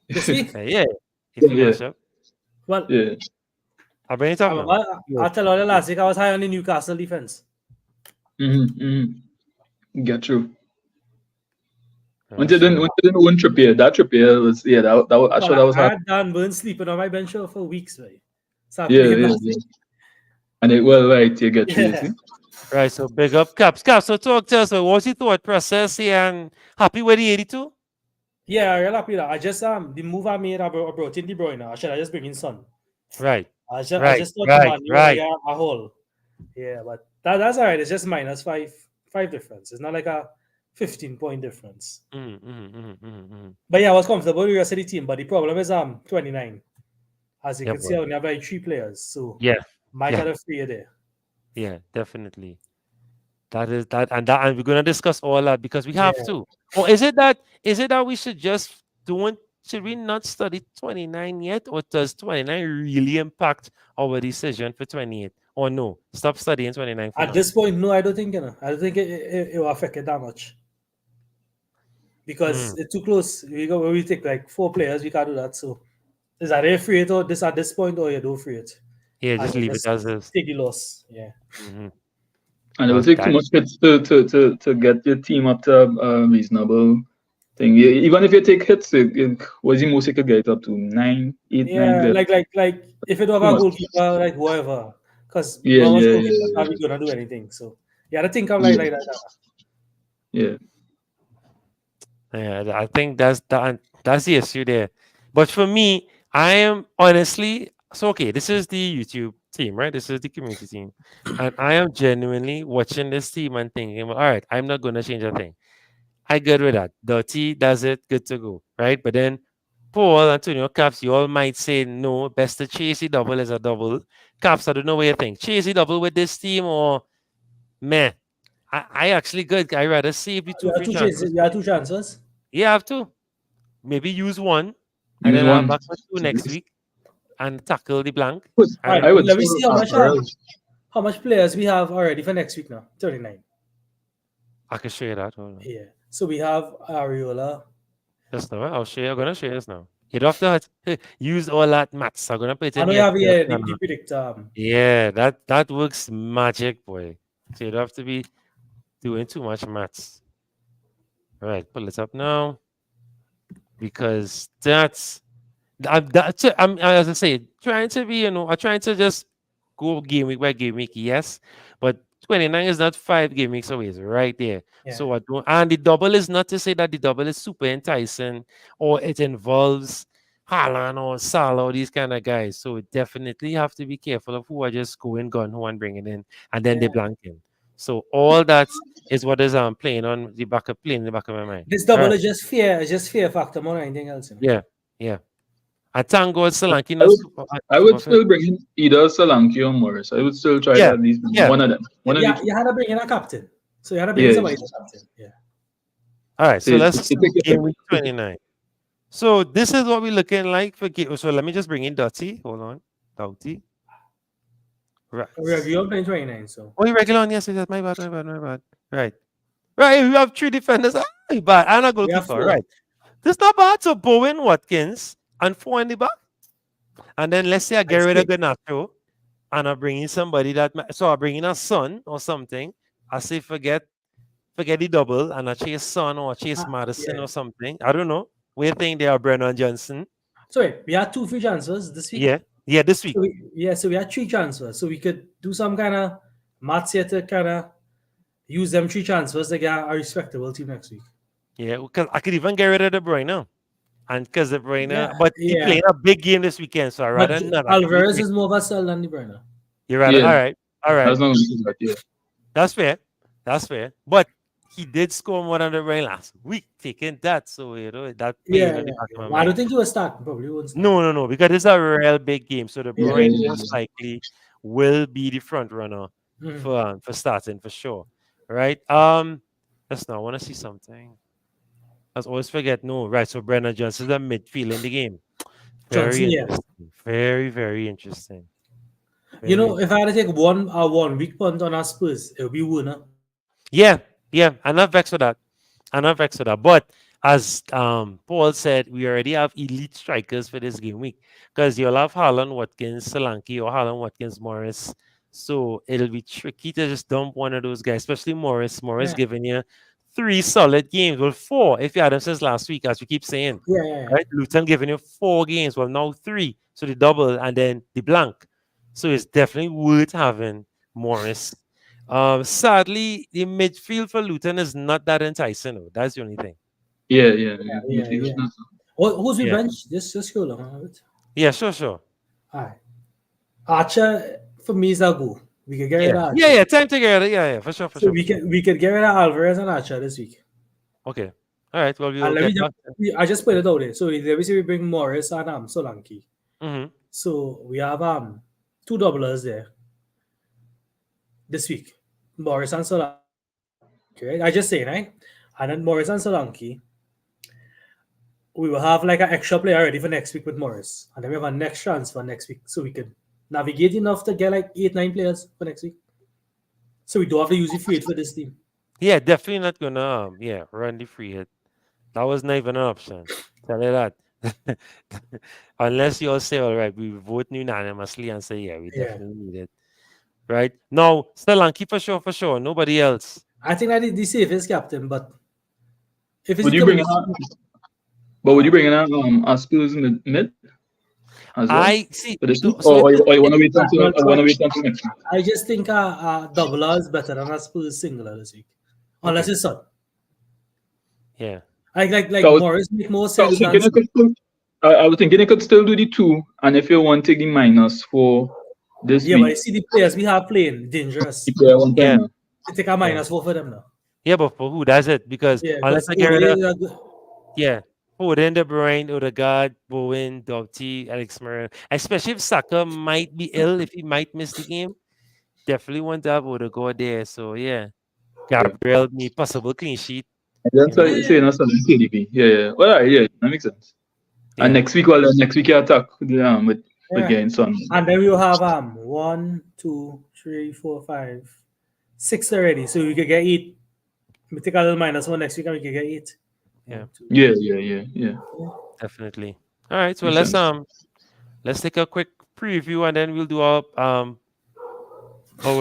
This week? Yeah, if you Yeah, mash up, Well, yeah. I'll bring it I up now. remember, I tell you last week I was high on the Newcastle defense. Get through. When Oh, you didn't sure. own Trippier, that Trippier was that was actually that Well, was I hard. had Dan Burn sleeping on my bench for weeks, right? So I Yeah, played him yeah, last yeah. week. And it well right, you get through, you see. Yeah. Right, so big up Caps. Caps, so talk to us. What's your thought process here and happy with the 82? Yeah, I'm real happy that I just the move I made, I brought in De Bruyne. I should I just bring in Son. Right, I right, just thought the right, man you want to right. get a hole. Yeah, but that's all right. It's just minus five difference. It's not like a 15-point difference. But yeah, I was comfortable with the rest of the team. But the problem is 29. As you Yeah, can see, boy. I only have like 3 players. So Yeah, might yeah, have a free there. yeah, definitely. That is that, and we're gonna discuss all that because we have Yeah. to. Or is it that we should just don't should we not study 29 yet, or does 29 really impact our decision for 28? Or no, stop studying 29 for At now. this point, no, I don't think I don't think it will affect it that much. Because it's too close. We take like 4 players, we can't do that. So is either free it or this at this point or you don't free it. Yeah, And just you leave it just as is. take the loss. Yeah. Mhm. And it will Well, take too that much hits to get your team up to a reasonable thing. Even if you take hits, what's the most you could get up to? 9, 8, 9 Yeah, there. like if it was Too a much. goalkeeper, like whoever, because Yeah, not much yeah, goalkeepers yeah, are gonna do anything. So yeah, I think I'm yeah, like that. yeah. Yeah, I think that's the issue there. But for me, I am honestly so okay. This is the YouTube team, right? This is the community team, and I am genuinely watching this team and thinking, well, all right, I'm not gonna change a thing. I good with that. Dirty does it, good to go, right? But then Paul, Antonio, Caps, you all might say no. Best to chase the double is a double. Caps, I don't know what you think. Chase the double with this team or man? I actually good. I rather save the two You have free two chances. transfers. You have 2 chances. Yeah, I have to. Maybe use one and Use then I'll one. back for two next week and tackle the blank. I All right, don't I know. would let me still see have Burrell. how much players we have already for next week now. 39. I can show you that. Hold on. Yeah. So we have Ariola. Just now. I'll show you. I'm gonna show you this now. You don't have to use all that maths. I'm gonna put it I in know you the have Excel the now. predict. Yeah, that works magic, boy. So you don't have to be doing too much maths. All right, pull it up now because I'm as I say, trying to be, I'm trying to just go game week by game week, yes, but 29 is not 5 game weeks away, it's right there. Yeah. So I don't, and the double is not to say that the double is super enticing or it involves Haaland or Salah or these kind of guys. So definitely have to be careful of who are just going gun who and bringing in, and then they Yeah. blanking. So all that is what is playing in the back of my mind. This All double right. is just fear factor more than anything else. Yeah, yeah. And thank God Solanke I not would I would super fit. still bring in either Solanke or Morris. I would still try to Yeah, at least bring yeah. one of them. One of the Yeah, two. you had to bring in a captain. So you had to bring Yeah. somebody to captain. Yeah. All right, so So let's you see take your game pick. week 29. So this is what we're looking like for game. So let me just bring in Dotty. Hold on. Doughty. Right. We're playing 29. So Oh, you regular on? Yes, yes, my bad, my bad, my bad. Right. Right, we have 3 defenders. Ah, bad. And a we have goalkeeper. 4. Right. This not bad. So Bowen, Watkins, and 4 in the back. And then let's say I get And rid of 6. Garnacho and I bring in somebody so I bring in a son or something. I say forget the double and I chase Son or chase Madison Yeah. or something. I don't know. We think they are Brennan Johnson. So wait, we had 2 free transfers this week. Yeah. Yeah, this week. So we had 3 transfers. So we could do some kind of maths here to kind of use them 3 transfers to get a respectable team next week. Yeah, because I could even get rid of De Bruyne. And because De Bruyne, Yeah, but he yeah. playing a big game this weekend, so I But rather not. Alvarez is more of a sell than De Bruyne. You rather, Yeah. all right. That's not gonna be that, yeah. That's fair. That's fair. But he did score more than De Bruyne last week, taking that. So, that playing Yeah, on the yeah, back of yeah. my Well, I don't mind. think he was starting. Probably won't start. No, because it's a real big game. So De Yeah, Bruyne yeah, most likely will be the front runner for starting for sure. Right? Let's now I want to see something. I always forget. No, right. So Brennan Johnson is a midfield in the game. Very Johnson, yeah. interesting. Very, very interesting. You know, if I had to take one week punt on our Spurs, it would be winner. Yeah, yeah. I'm not vexed with that. I'm not vexed with that. But as Paul said, we already have elite strikers for this game week because you'll have Haaland, Watkins, Solanke, or Haaland, Watkins, Morris. So it'll be tricky to just dump one of those guys, especially Morris. Morris Yeah. giving you 3 solid games. Well, 4 if you had him since last week, as we keep saying. Yeah. Right? Luton giving you 4 games. Well, now 3. So the double and then the blank. So it's definitely worth having Morris. Sadly, the midfield for Luton is not that enticing. Though. That's the only thing. Yeah. Who's we Yeah. bench? Just scroll on a bit. Yeah, sure. Alright. Archer for me is a go. We could get rid of Yeah, Archer. yeah. Time to get it. Yeah, for sure. So we could get rid of Alvarez and Archer this week. Okay. All right. Well, we'll And get back. I just put it out there. So let me say we bring Morris and Solanke. Mm-hmm. So we have 2 doublers there this week. Morris and Solanke. Right? I just say, right? And then Morris and Solanke. We will have like an extra player ready for next week with Morris. And then we have a next transfer next week. So we can navigate enough to get like 8-9 players for next week. So we don't have to use the free hit for this team. Yeah, definitely not gonna run the free hit. That was not even an option. Tell you that. Unless you all say, all right, we vote unanimously and say, yeah, we definitely need it. Right? No, Solanke for sure. Nobody else. I think that is the safest captain, but if it's Would you bring in our Spurs mid as well? I see. Or you want to wait until next week? I just think a doubler is better than a Spurs singular this week, unless it's Son. Yeah. Like Morris make more sense. I was thinking it could still do the 2, and if you want to take the minus for this week. But you see the players we have playing dangerous. Yeah. To take a -4 for them now. Yeah, but for who? That's it. Because unless I get rid of Foden, De Bruyne, Odegaard, Bowen, Doughty, Alex Murray, especially if Saka might be ill, if he might miss the game, definitely want to have Odegaard there. So yeah, Gabriel, me possible clean sheet. That's why you say something KDB. Yeah. Well, that makes sense. Yeah. And next week you attack with getting Son. And then we will have 1, 2, 3, 4, 5, 6 already. So we could get 8. We take a little -1 next week and we can get 8. Yeah. Yeah. Definitely. All right. So let's take a quick preview and then we'll do our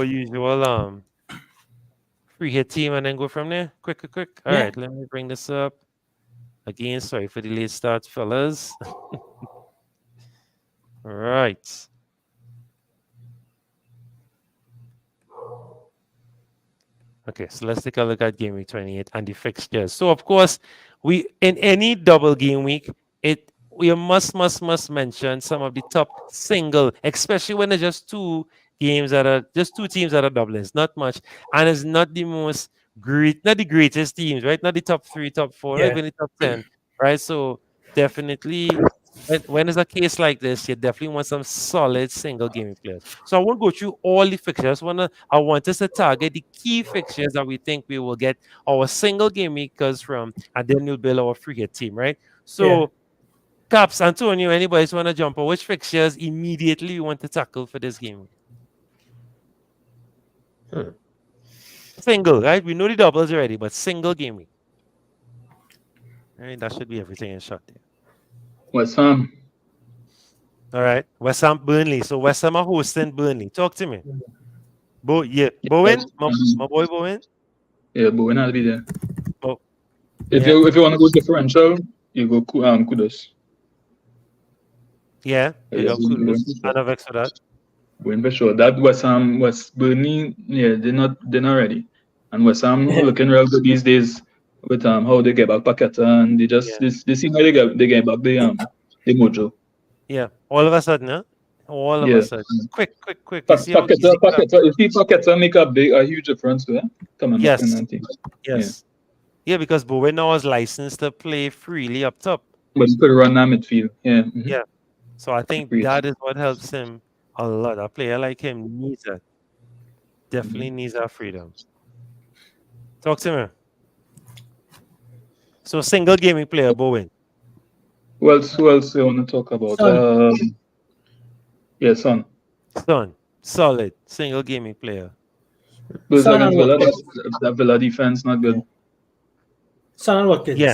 usual free hit team and then go from there. Quick. All right. Let me bring this up again. Sorry for the late start, fellas. All right. Okay, so let's take a look at game week 28 and the fixtures. So of course, we in any double game week, we must mention some of the top single, especially when there's just 2 teams that are doubling. It's not much, and it's not the not the greatest teams, right? Not the top 3, top 4, not even the top 10, right? So definitely, when it's a case like this, you definitely want some solid single game players. So I won't go through all the fixtures. I want us to target the key fixtures that we think we will get our single game makers from, and then we'll build our free hit team, right? So, Caps, Antonio, anybody want to jump on which fixtures immediately you want to tackle for this game? Single, right? We know the doubles already, but single game week. Right, that should be everything in short there. West Ham. All right. West Ham, Burnley. So West Ham are hosting Burnley. Talk to me. Bowen? My boy Bowen? Yeah, Bowen will be there. Oh. If you want to go differential, you go Kudus. Yeah. Kudus. I'm not vexed for that. Bowen for sure. That West Burnley, they're not ready. And West Ham looking real good these days. With how they get back Paqueta and they just they seem like they get back the mojo. Yeah, all of a sudden, huh? All of a sudden, quick. You see Paqueta make a huge difference there. Come on, yes, because Bowen now is licensed to play freely up top. But he could run that midfield. Yeah. So I think that is what helps him a lot. A player like him needs that. Definitely needs that freedom. Talk to me. So single gaming player, Bowen. Who else you want to talk about? Son. solid single gaming player. Goes Son against and Villa. Watkins. That Villa defense not good. Son and Watkins. Yeah.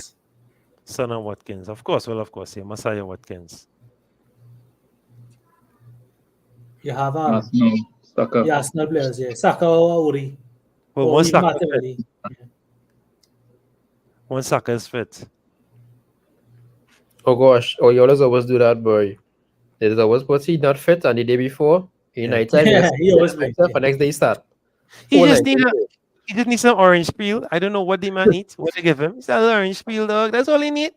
Son and Watkins. Of course, yeah. Messiah Watkins. You have Arsenal, Saka. the Arsenal players, yeah. Saka or Uri. Well, Or one even Saka Martinelli. One Saka is fit. Oh gosh, oh you always do that, boy. There's always was he not fit on the day before? United, Yeah, he always plays. for next day start. He Whole just night. need some orange peel. I don't know what the man eat. What they give him? It's a little orange peel, dog. That's all he need.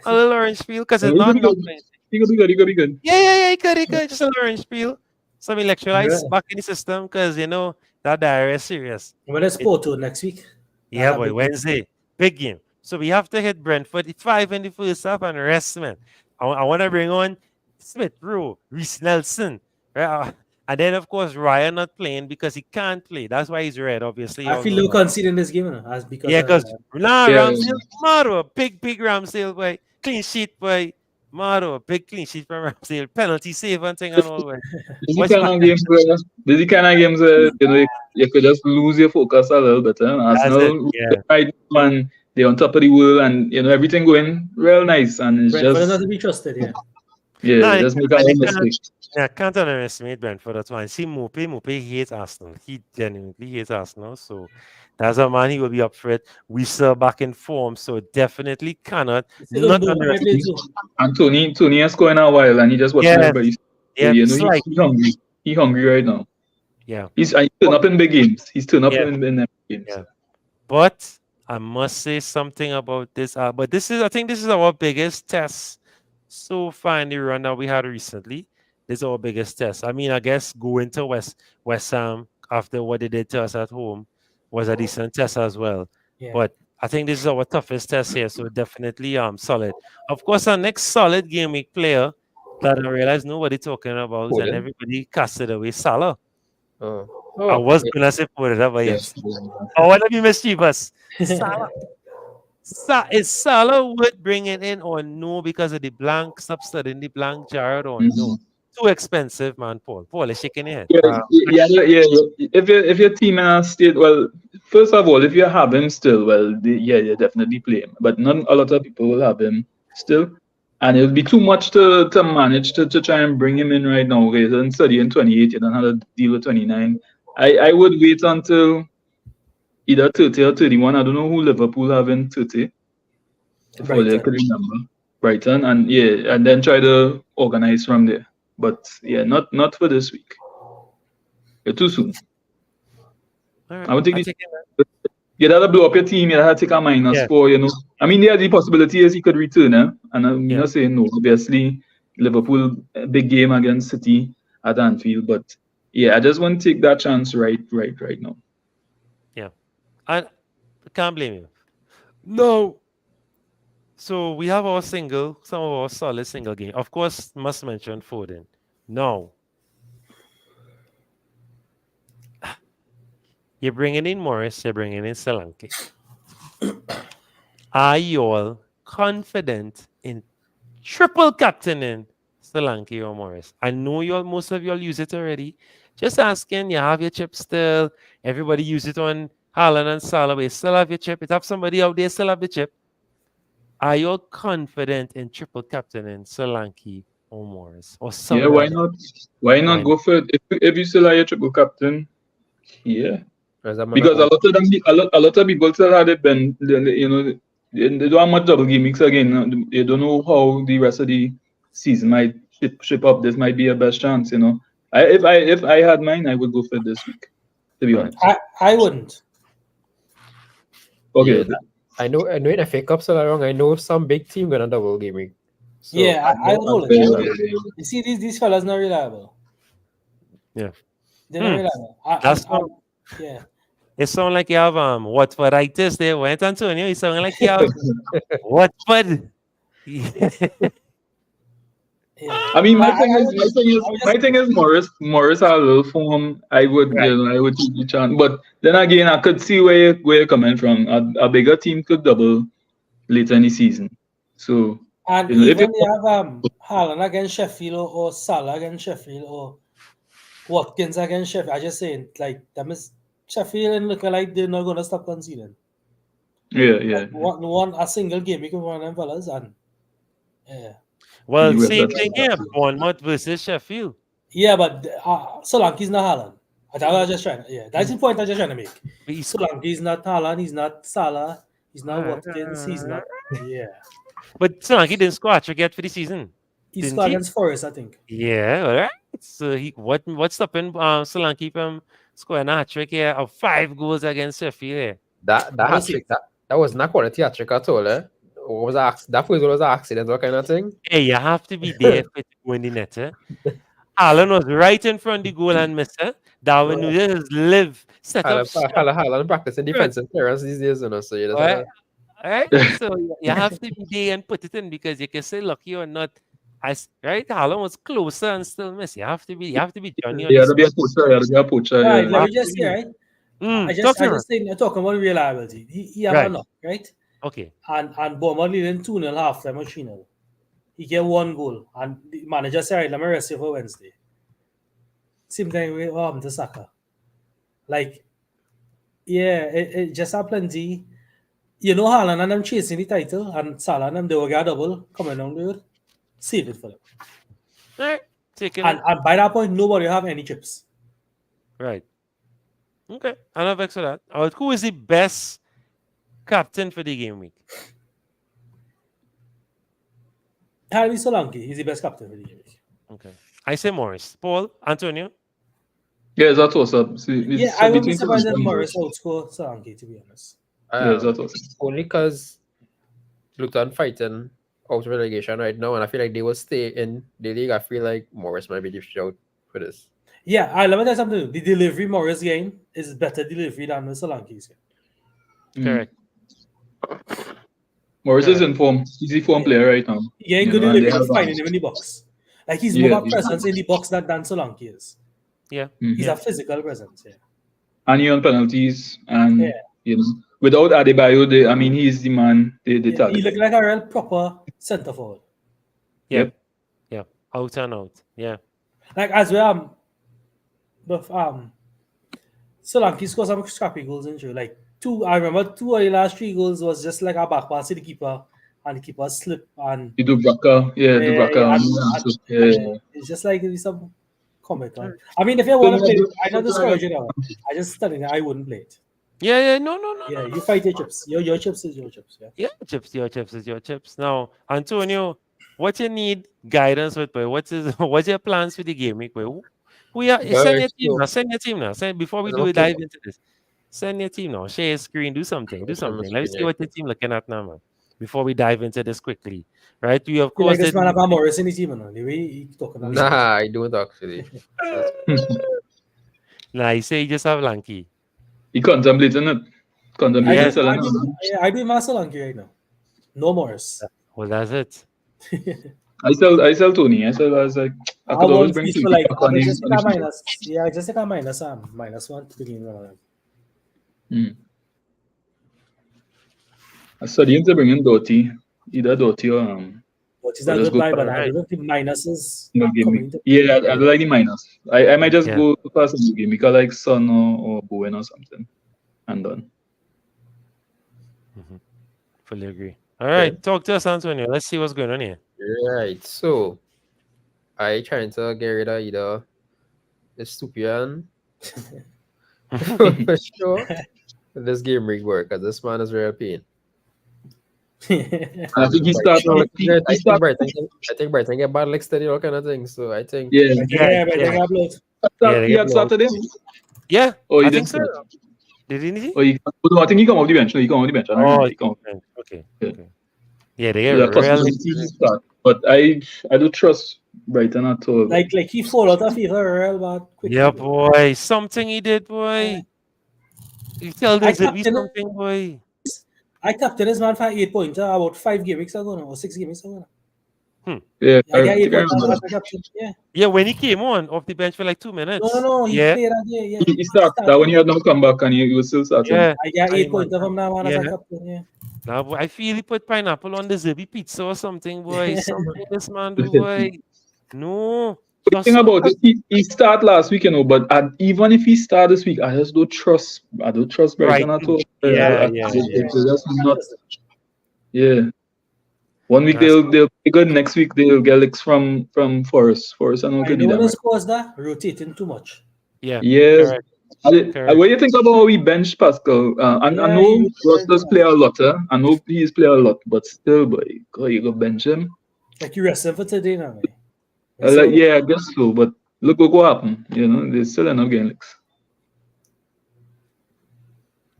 A little orange peel because it's He not could be good. nothing. He could be good. He could be good. Yeah. He could. Just a little orange peel. Some electrolytes Yeah. back in the system because that diarrhea is serious. When it's Porto next week. Yeah, That'll boy. be- Wednesday, big game. So we have to hit Brentford 5 in the first half and rest, man. I want to bring on Smith Rowe, Reece Nelson, right? And then of course Ryan not playing because he can't play. That's why he's red, obviously. I feel low concede in this game, as because Yeah, of because that. Ramsdale tomorrow, big Ramsdale boy, clean sheet boy, tomorrow, big clean sheet from Ramsdale, penalty save and thing and all. These kind of games where you could just lose your focus a little bit. Arsenal, right, man, they're on top of the world, and everything going real nice, and it's Brentford is just not to be trusted, yeah. yeah, just make a little mistake. I can't underestimate Brentford. That's why. See, Mope hates Arsenal. He genuinely hates Arsenal. So that's a man. He will be up for it. We still back in form, so definitely cannot. Not underestimate. And Tony has scored in a while, and he just watching everybody. Yeah, He's hungry. He's hungry right now. Yeah, he's turned up in big games. He's turned up in big games. Yeah, but I must say something about this. But I think this is our biggest test so far in the run that we had recently. This is our biggest test. I mean, I guess going to West Ham after what they did to us at home was a decent test as well. Yeah. But I think this is our toughest test here, so definitely solid. Of course, our next solid game week player that I realize nobody talking about and everybody casted away, Salah. I was gonna say put it up, but yes. I want to be mischievous. Salah. Is Salah worth bringing in or no because of the blank substudying the blank Jared or no? Too expensive, man. Paul is shaking your head. Yeah. If your team has stayed, well, first of all, if you have him still, well, you definitely play him. But not a lot of people will have him still, and it'll be too much to manage to try and bring him in right now. Okay, so studying 28, you don't have to deal with 29. I would wait until either 30 or 31. I don't know who Liverpool have in 30. If I can remember. Brighton, and then try to organize from there. But yeah, not for this week. You're too soon. Right. I would take you'd have to blow up your team, you'd have to take a -4, I mean, the possibility is he could return, and I'm not saying no. Obviously, Liverpool, big game against City at Anfield, but yeah, I just want to take that chance right now. Yeah. I can't blame you. No. So we have some of our solid single game. Of course, must mention Foden. No. You're bringing in Morris, you're bringing in Solanke. Are you all confident in triple captaining Solanke or Morris? I know most of y'all use it already. Just asking, you have your chip still. Everybody use it on Haaland and Salah. You still have your chip. If you have somebody out there still have the chip. Are you confident in triple captaining Solanke or Morris? Or yeah, why not? Why not go for it? If you still are your triple captain, yeah. Because a lot of people still had it been, they don't have much double game mix again. They don't know how the rest of the season might shape up. This might be a best chance, If I had mine, I would go for it this week, to be honest. I wouldn't. Okay. Yeah, I know in FA Cup so long. I know some big team gonna double game week. So yeah, I would hold it. You see, these fellas not reliable. Yeah, they're not reliable. Yeah. It sounds like you have Watforditis there. Went Antonio. It sounds like you have Watford. Yeah. I mean, my thing is Morris had a little form. I would take the chance, but then again, I could see where you're coming from. A bigger team could double later in the season. So even if you have Haaland against Sheffield or Salah against Sheffield or Watkins against Sheffield. I just saying, like, them is Sheffield and look like they're not going to stop conceding. Yeah. One a single game you can run them fellas and Well, Anyway, same that's- thing here. Bournemouth versus Sheffield. yeah, but Solanke's not Haaland. I was just trying. Yeah, that's the point I'm just trying to make. But he's Solanke's not Haaland. He's not Salah. He's not Watkins. He's not. Yeah, But Solanke didn't score a trick yet for the season. he Didn't scored he? against Forest, I think. Yeah, all right. So what's stopping Solanke from scoring a hat trick here of 5 goals against Sheffield here? That We'll hat see. trick, that was not quality hat trick at all. What was that first one was an accident or kind of thing? Hey, you have to be there for it to go in the net. Alan was right in front of the goal and missed it. Darwin Nunez live, set up. Haaland practicing defensive clearance these days, you know. So you just Right? Right? So you have to be there and put it in because you can say lucky or not. Right? Haaland was closer and still missed. You have to be Johnny on Yeah, the to be a poacher. Right, Yeah. let me just say, right? I talk to her. just think talking about reliability. He have Right. a knock, right? Okay. And Bournemouth leading 2-0 halftime or 3-0. He get 1 goal. And the manager said, right, let me rest you for Wednesday. Same thing with what happened to Saka. Like, yeah, it just have plenty. You know, Haaland and them chasing the title, and Salah and them, they will get a double coming down there. Save it for them. Right. Take it. And by that point, nobody have any chips. Right. Okay. I'm not vexed with that. Who is the best captain for the game week? Harry Solanke is the best captain for the game. Okay. I say Morris. Paul, Antonio? Yeah, that's what's up. See, Yeah, it's I wouldn't be between surprised if two Morris outscore Solanke, to be honest. Yeah, that's what's up. only because Luton fighting out of relegation right now, and I feel like they will stay in the league. I feel like Morris might be the shout for this. Yeah, let me tell you something. The delivery Morris game is better delivery than the Solanke's game. Correct. Morris is in form. He's a form player right now. He ain't You good know, and delivery they have finding him in the box. Like he's Yeah, more of a he's- presence in the box than Solanke is. Yeah. He's a physical presence, yeah. And he on penalties, and Yeah. you know, without Adebayo, he's the man. They He target. look like a real proper centre forward. Yep. Yep. Out and out. Yeah. Like as well, but Solanke scored some scrappy goals in like I remember 2 of the last 3 goals was just like a back pass to the keeper and the keeper slip and You do Braka, Dubravka. it's just like there's some comment on. I mean, if you want to play it, I know discourage you now. I just telling you, I wouldn't play it. Yeah. No. Yeah, you fight your chips. Your chips is your chips. Yeah. Yeah, your chips is your chips. Now, Antonio, what you need guidance with, boy? What's your plans for the game week, boy? Send your team now. Send your team now. Before we dive into this. Send your team now. Share your screen. Do something. Let me see what your team looking at now, man. Before we dive into this quickly, right? We of course like this man have a Morris in his team, the way he talking. Nah, I don't actually. Nah, he say he just have Lanky. He contemplating it. Contemplating selling it. I do Marcel Lanky right now. No Morris. Well, that's it. I sell Tony. I was like, I could always bring two like back on him. just take a minus. Yeah, just take a -1 to begin with. I studying to bring in Doughty. Either Doughty or What is that good buy? But I don't think minuses. Yeah, I like the minus. I might just go past the game because like Son or Bowen or something. And done. Fully agree. All right, talk to us, Antonio. Let's see what's going on here. Right, so I trying to get rid of either the Stupian for sure. This game rig work because this man is real pain. I think he started. I think Brighton get bad like steady all kind of things. So I think Yeah. He had started him. Yeah. Oh, he I think didn't. so. Did he? Oh, no, I think he come off the bench. No, he come off the bench. Okay. Yeah. Yeah, they Yeah, get really. start. But I do trust Brighton at all. Like he fall out of favor real bad quickly. Yeah, boy. Something he did, boy. You tell this to be something, boy. I captained this man for 8 points about 5 game weeks ago or 6 game weeks ago. Yeah, I got 8 points as a captain. Yeah. Yeah, when he came on off the bench for like 2 minutes. No. He played that day. Yeah. He started that when he had no comeback and he was still starting. Yeah. I got 8 points from now on as a captain. Yeah. Now, boy, I feel he put pineapple on the Zebby pizza or something, boy. Something this man do, boy. No. The thing about it, he start last week, but even if he start this week, I just don't trust. I don't trust Brighton at all. Yeah. That's not. Yeah. 1 week they'll be good. Next week they'll get licks from Forest. Forest are not I good know what either. the cause that rotating too much. Yeah. Yes. Correct. What do you think about how we bench Pascal? I know Ross does play a lot. I know he's play a lot, but still, boy, God, you go bench him. Like you resting for today now, man. I guess so. But look what happened. They still end up getting licks.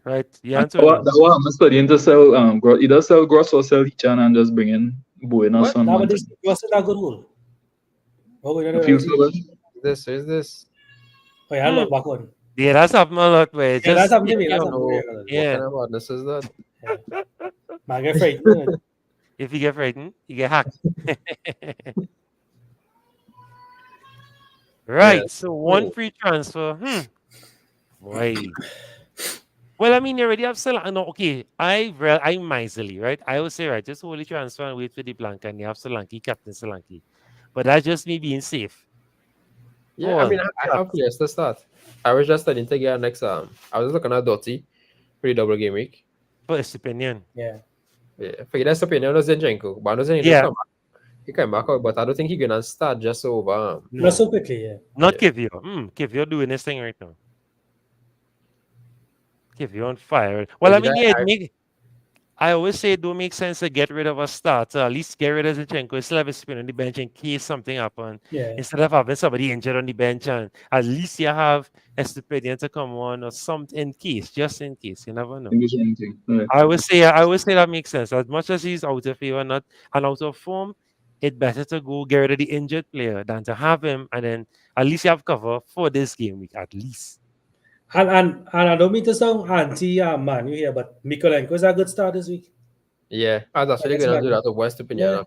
Right. Yeah. That's what I'm studying to sell. Either sell Gross or sell Hichan and just bring in Bowen or something. Now, but this was a good rule. Oh, we don't know. Is this? Oh, yeah, look back on. Yeah, that's happened a lot. Where Yeah, that's happened to me. Yeah. What kind of madness is that? Man, get frightened. If you get frightened, you get hacked. Right. Yeah. So one free transfer. Boy. Well, I mean, you already have Solanke. No, okay. I'm miserly, right? I would say, right, just hold the transfer and wait for the blank, and you have Solanke, Captain Solanke. But that's just me being safe. Yeah, I mean, I have players to start. I was just studying to get next. I was looking at Doty for the double game week. First opinion. Yeah. Forget that opinion was Zinchenko. But I know Zinchenko he came back out, but I don't think he's gonna start just over. Not so quickly, yeah. Not Kivio. Kivio doing this thing right now. Kivio on fire. Well, I mean, I always say it don't make sense to get rid of a starter. At least get rid of Zinchenko. Still have a spin on the bench in case something happens. Yeah. Instead of having somebody injured on the bench, and at least you have Estupinian to come on or something in case, just in case. You never know. Right. I always say that makes sense. As much as he's out of favor, not and out of form, it's better to go get rid of the injured player than to have him, and then at least you have cover for this game week at least. And I don't mean to sound anti Man U here, but Mikolenko is a good start this week. Yeah, I was actually going to do that to West opinion.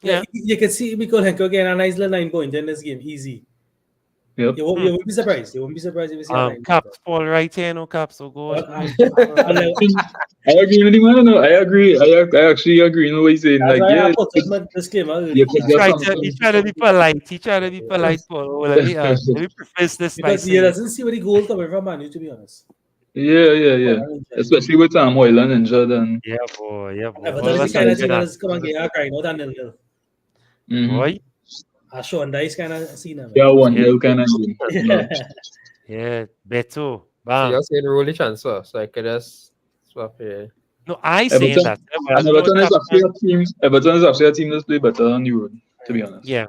Yeah. You can see Mikolenko getting a nice little 9 point in this game, easy. Yep. You won't be surprised. You won't be surprised if you see a 9 Caps fall right here, no Caps, so go. I agree with him. No, I agree. I actually agree in what he's saying. Like, yeah, he tried to be polite. He tried to be polite, Paul. Let me preface this because he doesn't see where the goal coming from, man. To be honest. Yeah. Especially with Hoyland injured and. Yeah, boy. But that's the kind of thing that's come and get a crying out and nil. Boy. Sean Dice kind of seen him. Yeah, 1-0 kind of. Yeah, Beto. So you're saying roll the transfer, so I could just swap here. No, I say that. Everton is actually a team that's play better on the road, to be honest. Yeah.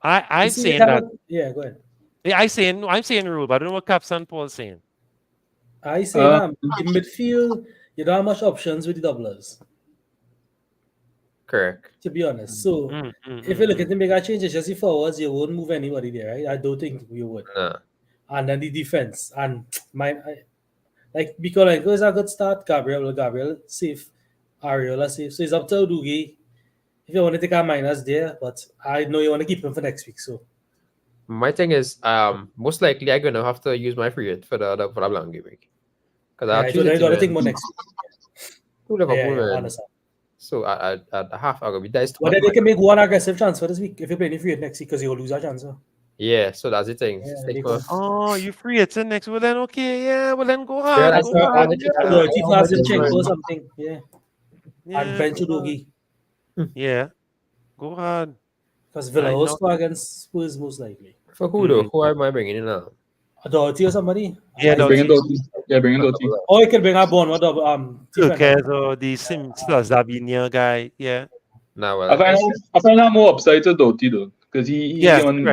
I'm saying that. Yeah, go ahead. Yeah, I'm saying rule, but I don't know what Caps and Paul's saying. I say that in midfield, you don't have much options with the doublers. Correct. To be honest. So if you look at the bigger changes, just the forwards, you won't move anybody there, right? I don't think you would. Nah. And then the defense. And because is a good start, Gabriel safe, Ariola safe. So it's up to Udugi if you want to take a minus there, but I know you want to keep him for next week. So my thing is, most likely I'm gonna have to use my free hit for the long game week. Because I got to think more next week. I understand. So at half, I'm gonna be diced. But then they can make one aggressive transfer this week if you're playing free hit next week because you'll lose that transfer. Yeah, so that's the thing. Yeah, you free it next. Well then, okay, yeah. Well then, go hard. Yeah, loyalty class in check or something. Yeah. And bench Udogi. Yeah. Go hard. Because Villa will score against Spurs most likely. For who though? Who am I bringing in now? Doherty or somebody? Yeah, bringing Doherty. Or you can bring a Bournemouth or the Zabinier guy. Yeah. Now, I find out more upside to Doherty though. Because he And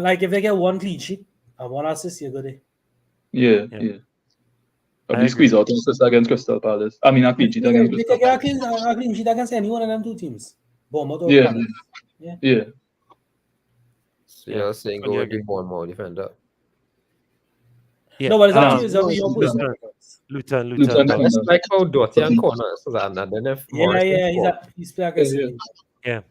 like if they get one clean sheet and one assist, you're good. Yeah. Probably squeeze out an assist against Crystal Palace. I mean, a clean sheet against Crystal Palace. You can get a clean sheet against any one of them two teams. Bournemouth or Palace. Yeah. So you're saying go with the Bournemouth defender. Yeah. No, but it's actually your position. Luton. It's like how Doherty and Corners. He's playing against Yeah.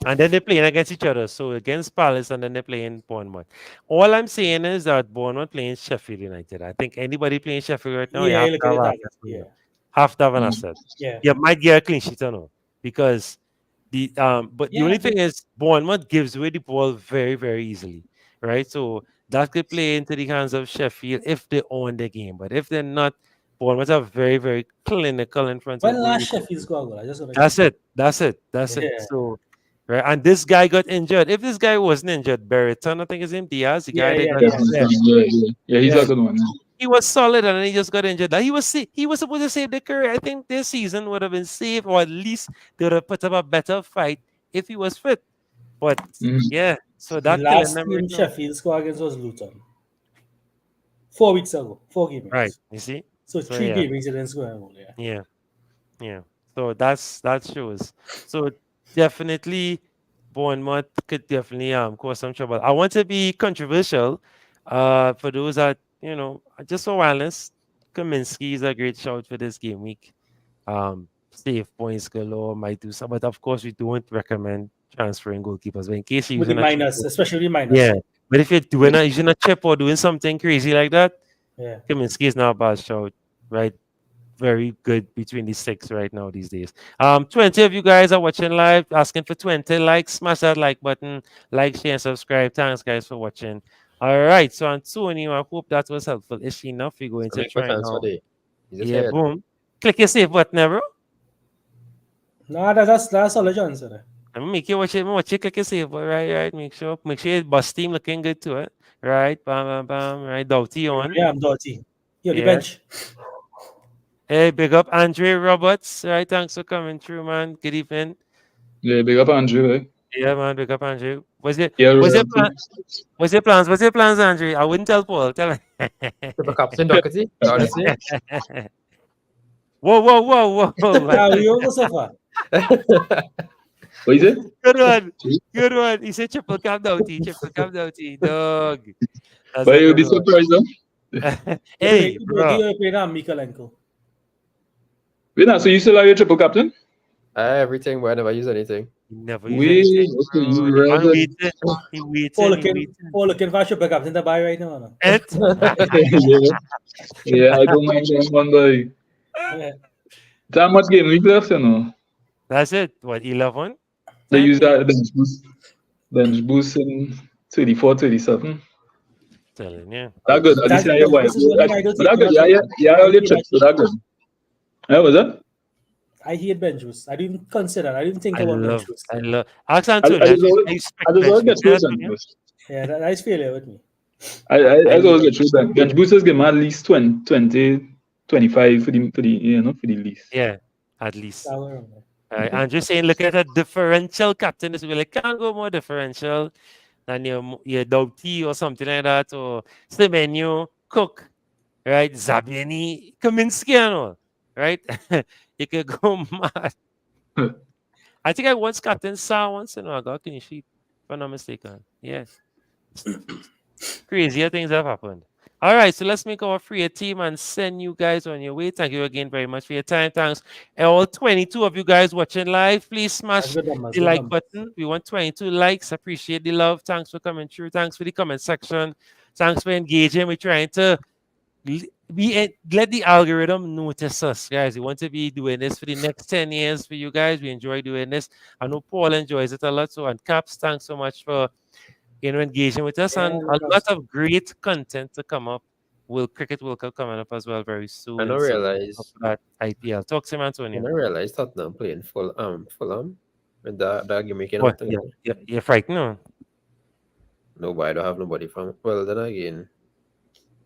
And then they're playing against each other. So against Palace and then they're playing Bournemouth. All I'm saying is that Bournemouth playing Sheffield United. I think anybody playing Sheffield right now, Have to have an asset. Yeah. You might get a clean sheet or no, because but the Yeah, only thing is Bournemouth gives away the ball very, very easily, right? So that could play into the hands of Sheffield if they own the game. But if they're not, Bournemouth are very, very clinical in front of when goal. last Sheffield scored a goal, I just want to That's check. it. That's it. That's it. Yeah. So, right, and this guy got injured. If this guy wasn't injured, Berreton, I think his name Diaz, the guy Yeah, that yeah, got Yeah, yeah. yeah, he's yeah, a good one. he was solid and then he just got injured. Like he was supposed to save the career. I think this season would have been saved, or at least they would have put up a better fight if he was fit. But Mhm. yeah, so The that killing last them right team now. Sheffield scored against was Luton. 4 weeks ago. 4 game Right. weeks. You see? So So 3 yeah, game weeks they didn't score a goal, yeah. yeah, yeah. So that shows. So definitely Bournemouth could definitely cause some trouble. I want to be controversial. For those that, just for wildness, Kaminsky is a great shout for this game week. Save points galore, might do some, but of course we don't recommend transferring goalkeepers. But in case you're With the using a chip, minus, especially with the minus. yeah. But if you're using a chip or doing something crazy like that, Yeah. Kaminsky is not a bad shout, right? Very good between the six right now these days. 20 of you guys are watching live, asking for 20 likes. Smash that like button, like, share, and subscribe. Thanks, guys, for watching. All right, so Antonio, I hope that was helpful. Is she enough? We're going So to make my try transfer now. day. He's just Yeah, here. boom. Click your save button, bro. No, that's all the answer. I'm gonna make you watch it, click your save button, right. Make sure your bus team looking good to it. Right, bam, bam, bam. Right, Doughty on. Yeah, I'm dirty. Yo, the Yeah. bench. Hey, big up Andre Roberts. Right, thanks for coming through, man. Good evening. Yeah, big up Andrew. Eh? Yeah, man, big up Andre. Yeah, Was it royalty. What's your plans? What's your plans, Andre? I wouldn't tell Paul. Tell him. Triple captain, Doherty. Honestly. Whoa. Ah, we over so far. What is it? Good one. He said triple cap doughty, dog. That's But a you'll good be one. surprised, huh? Hey, bro. You played on Mikalenko. Wait, now, so you still have your triple captain? Everything, but I never use anything. He never use We anything, okay, bro. you The man rather waiting. He waiting. Paul looking for triple captain to buy right now. No? It? yeah, I don't mind that one boy. Yeah. That much game week left, you know. That's it. What, 11? They 10? use that bench boost in 24, 27. Telling you. That good. At least That- you have this is one thing I don't But that take good. much Yeah, of. all your trips, so that good. Yeah, was that? I hate bench boost. I didn't consider. I didn't think about bench boost. I love. Ask I Antonio. just always I get through bench Antonio? boost. Yeah, that is failure with me. I always get through bench. Bench boosters give me at least 20, 25 for the for the least. Yeah, at least. That way around there. I'm just saying, look at a differential captain. This will like can't go more differential than your Doughty or something like that, or Semenyo, Cook, right? Zabiani, Kaminsky and all, right? You could go mad. I think I once captain Sa once, I got clean sheet, if I'm not mistaken. Yeah. Crazier things have happened. All right, so let's make our free team and send you guys on your way. Thank you again very much for your time. Thanks. And all 22 of you guys watching live, please smash That's good numbers, the good like numbers. button. We want 22 likes. Appreciate the love. Thanks for coming through. Thanks for the comment section. Thanks for engaging. We're trying to let the algorithm notice us, guys. We want to be doing this for the next 10 years for you guys. We enjoy doing this. I know Paul enjoys it a lot. So, and Caps, thanks so much for engaging with us, Yeah, and no a lot problem. of great content to come up. Cricket World Cup coming up as well very soon. I don't So realize. look for that IPL. Talk to him, I Antonio. didn't realize Tottenham playing Fulham. With that game making What? nothing. You're frightened, no? No, but I don't have nobody from. Well, then again,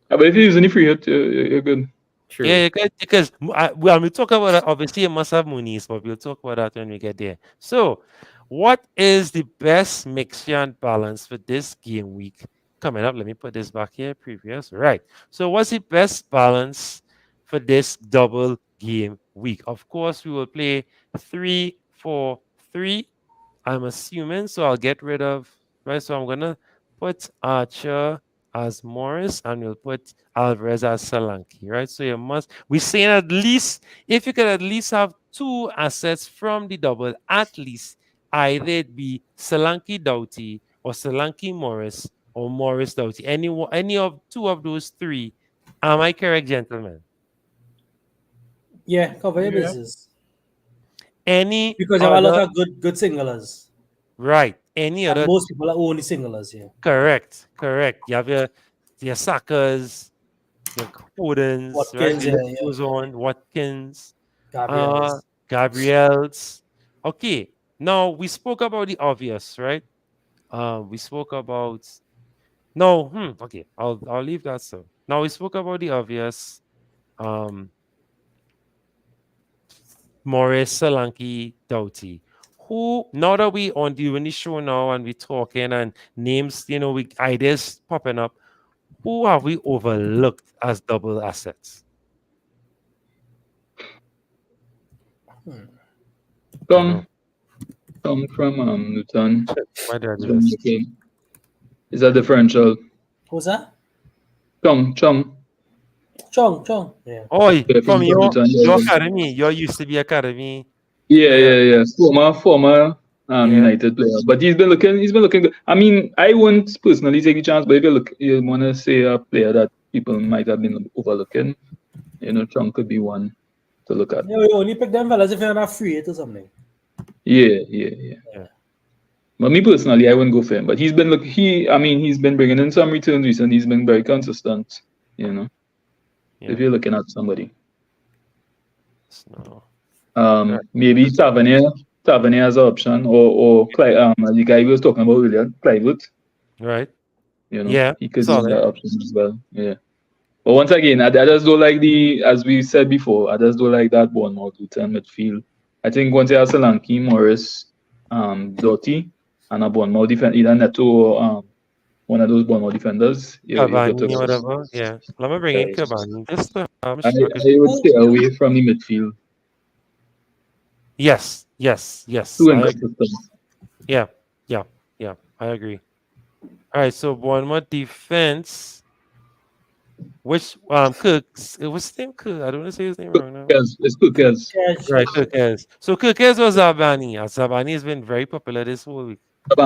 But if you use any free hit, you're good. true. Yeah, because when we talk about that, obviously you must have Muniz, but we'll talk about that when we get there. So, what is the best mixture and balance for this game week coming up? Let me put this back here, previous. Right. So, what's the best balance for this double game week? Of course, we will play 3-4-3. I'm assuming, so I'll get rid of, right? So, I'm going to put Archer as Morris and we'll put Alvarez as Solanke, right? So we're saying at least, if you could at least have two assets from the double, at least either it be Solanke Doughty or Solanke Morris or Morris Doughty. Any of two of those three. Am I correct, gentlemen? Yeah, cover your Yeah. bases. Any Because you have a lot other of good singlers. right? Any And other most people are only singlers here. correct? You have your Sakas, your Fodens, right? Watkins, The yeah, list yeah, goes on. Watkins, uh, Gabriels. Gabriels. Okay, now we spoke about the obvious, right? We spoke about no. Okay, I'll leave that so. Now we spoke about the obvious. Um, Morris, Solanke, Doughty. Who now that we on the show now and we talking and names, we ideas popping up. Who have we overlooked as double assets? I know. Tom from Newton. Why did I do this? Jamaican. Is a differential. Who's that? Chum. Chong. Yeah. Oh, Yeah, from from Newton. your Yeah, academy. You used to be academy yeah, player. yeah, yeah. Former Yeah. United player, but he's been looking. He's been looking good. I mean, I wouldn't personally take the chance, but if you want to say a player that people might have been overlooking, Chum could be one to look at. Yeah, we only pick them fellas if you're not free it or something. Yeah. Yeah. But me personally, I wouldn't go for him. But he's been he's been bringing in some returns recently. He's been very consistent. Yeah. If you're looking at somebody, No. maybe Tavernier as an option, or the guy we was talking about earlier, Clivewood. Right. He could be solid. that option as well. Yeah. But once again, I just don't like as we said before, I just don't like that Bournemouth return midfield. I think once you have Solanke, Morris, Doughty, and a Bournemouth defender, either Neto or one of those Bournemouth defenders, you're good to Cavani go. or whatever. Yeah. Let me bring in Cavani. Just to, I would stay away from the midfield. Yes. Too inconsistent. Yeah. I agree. All right. So Bournemouth defense. Which Cooks? It was his name Cook. I don't want to say his name wrong now. It's Cookers. Right, Cookers. So Cookers was Zabani. Zabani has been very popular this whole week.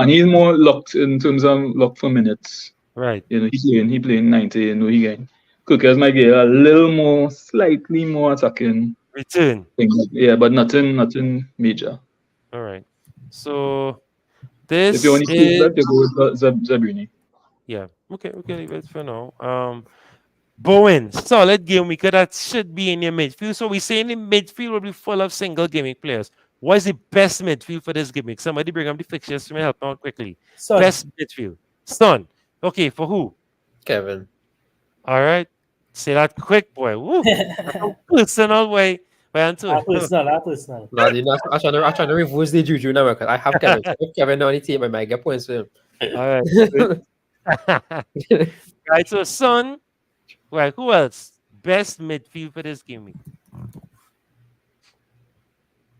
He's more locked in terms of locked for minutes. Right. He playing 90. He can. Cookers might get a little more, slightly more attacking return. Yeah, but nothing major. All right. So this if you only see that, you go with Zabrini. Yeah. Okay, leave it for now. Bowen, solid game week. That should be in your midfield. So we say in the midfield will be full of single gimmick players. What is the best midfield for this gimmick? Somebody bring up the fixtures to me, help out quickly. Son. Best midfield. Son. Okay, for who? Kevin. All right. Say that quick, boy. Woo. Personal way. Personal. No, I'm trying to reverse the juju now because I have Kevin. If Kevin on the team, I might get points for him. All right. Right, so Son. Right, who else? Best midfield for this game week.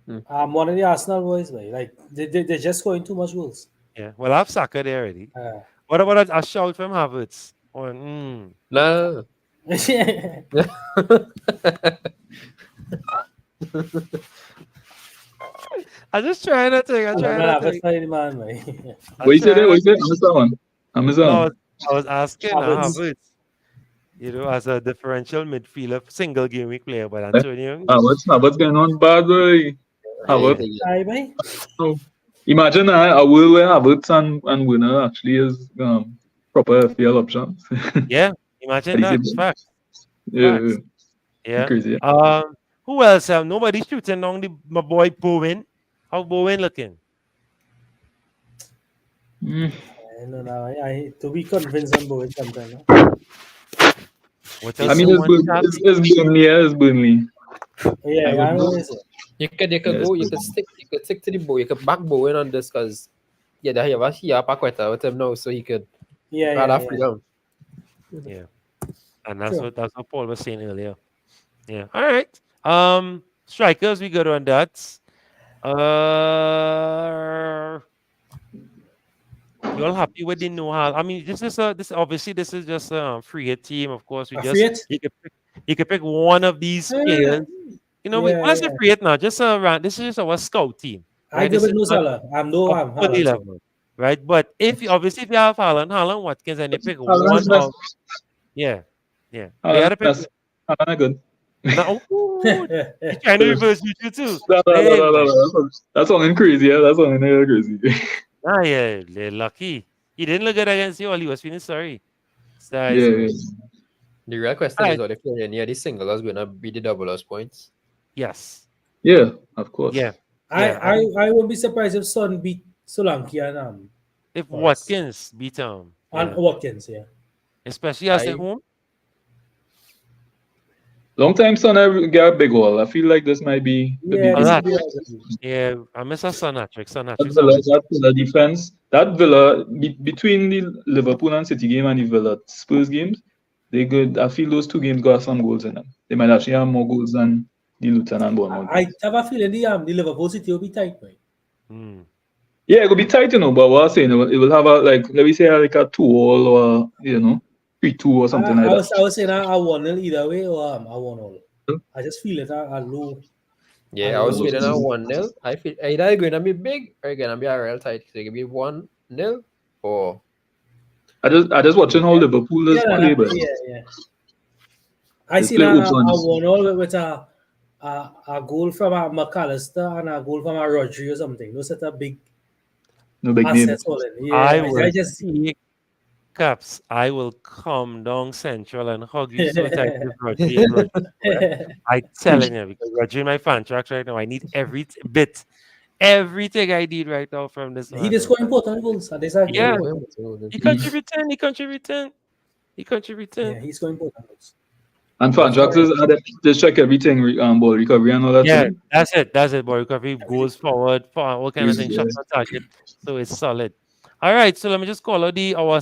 One of the Arsenal boys, like they're just scoring too much goals. Yeah, well, I've Saka there already. What about a shout from Havertz? Or, No. I'm just trying to think. What you said? Amazon. No, I was asking Havertz. As a differential midfielder, single game week player, but Antonio. What's going on, bad boy? Imagine a world where Havertz and Winner actually is proper FPL options. Yeah, imagine that. Facts. Yeah. Crazy. Who else? Nobody shooting on my boy Bowen. How Bowen looking? I don't know. I to be convinced on Bowen sometimes. I mean, it's Burnley. Yeah, I know. You could go. You could stick to the bow. You could back Bowen on this because they have a Paqueta with him now, so he could. Freedom. Yeah, and that's what Paul was saying earlier. Yeah. All right. Strikers, we go on that. You all happy with the know-how? I mean, this is just a free hit team. Of course, you can pick one of these players. Let's say free hit now. Just this is just our scout team. Right? I'm level, right? But if you have Haaland, Watkins, and you pick one of, yeah. You gotta pick. Haaland good. No, he's trying to reverse you too. No. That's something crazy. Yeah, that's something crazy. Ah, yeah, they're lucky. He didn't look good against you all. He was feeling sorry. Yeah. The real question Alright. is, are they playing near the singlers going to be the doublers points? Yes. Yeah, of course. Yeah. I won't be surprised if Son beat Solanke and If Morris. Watkins beat him. And Watkins, yeah. Especially as at home. Long time Son I got a big haul. I feel like this might be the Yeah, beginning. Yeah, I miss a Son hat-trick. That Villa defense, that Villa between the Liverpool and City game and the Villa Spurs games, they good. I feel those two games got some goals in them. They might actually have more goals than the Luton and Bournemouth. I have a feeling the Liverpool City will be tight, right? Yeah, it will be tight, but what I'm saying, it will have a let me say like a 2-2 or 3-2 or something like that. I was saying I 1-0 either way or I 1-0. I just feel it a low. Yeah, I was feeling a 1-0. I feel either it's going to be big or it's going to be a real tight. So it could be 1-0 or. I just watching how Liverpool is play, but yeah. I see a 1-0 with a goal from a McAllister and a goal from a Rodri or something. Those are big. No big name. I just see Caps. I will come down Central and hug you so tight with Rodri. I'm telling you, because Rodri in my fan tracks right now. I need everything I need right now from this. He just scored important goals. Yeah, he contributing. Yeah, he's scoring important goals. And fan tracks just check everything, ball recovery and all that. Yeah, that's it. Ball recovery goes forward, all kind of things, shots on target. So it's solid. All right, so let me just call out our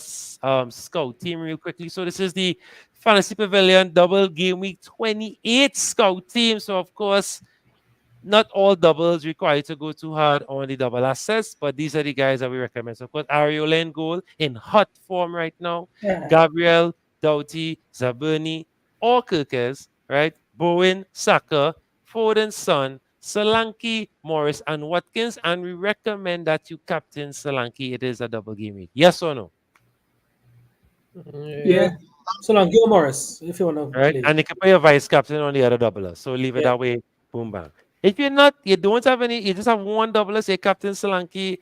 scout team real quickly. So this is the Fantasy Pavilion Double Game Week 28 scout team. So of course, not all doubles require to go too hard on the double assets, but these are the guys that we recommend. So of course, Ariola in goal in hot form right now. Yeah. Gabriel, Doughty, Zabuni, or Kirkes, right? Bowen, Saka, Foden, Son, Solanke, Morris, and Watkins. And we recommend that you captain Solanke. It is a double game week. Yes or no? Yeah. Solanke or Morris, if you want to right? play. And you can play a vice captain on the other doubler. So leave it that way. Boom, bang. If you don't have any, you just have one doubler, say Captain Solanke,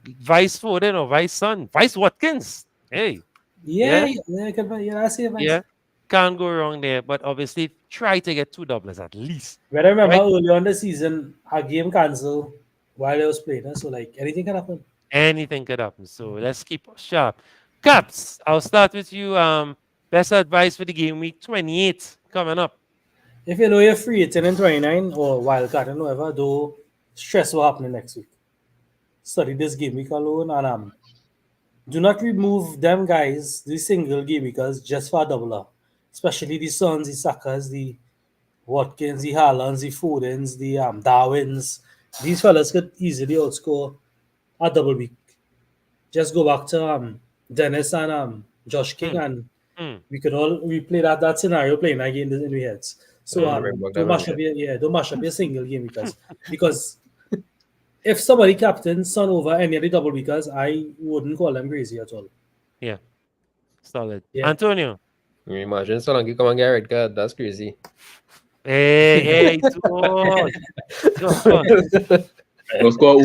Vice Foden or Vice Son, Vice Watkins. Hey. Yeah, I see it. Yeah. Can't go wrong there, but obviously try to get two doublers at least. But I remember early on the season, a game canceled while I was playing. So like anything can happen. Anything could happen. So let's keep sharp. Caps, I'll start with you. Best advice for the game week 28 coming up. If you know you're free at 10 and 29 or wildcard and whatever, don't stress what happening next week. Study this game week alone and do not remove them guys, the single game weekers, just for a doubler. Especially the Sons, the Sakas, the Watkins, the Haalands, the Fodens, the Darwins. These fellas could easily outscore a double week. Just go back to Dennis and Josh King and we could all replay that scenario playing again in the heads. So don't mash up your single game because if somebody captains Son over any of the double weekers, I wouldn't call them crazy at all. Yeah. Solid. Yeah. Antonio. Imagine Solanke come and get a red card. That's crazy. Hey, Let's go.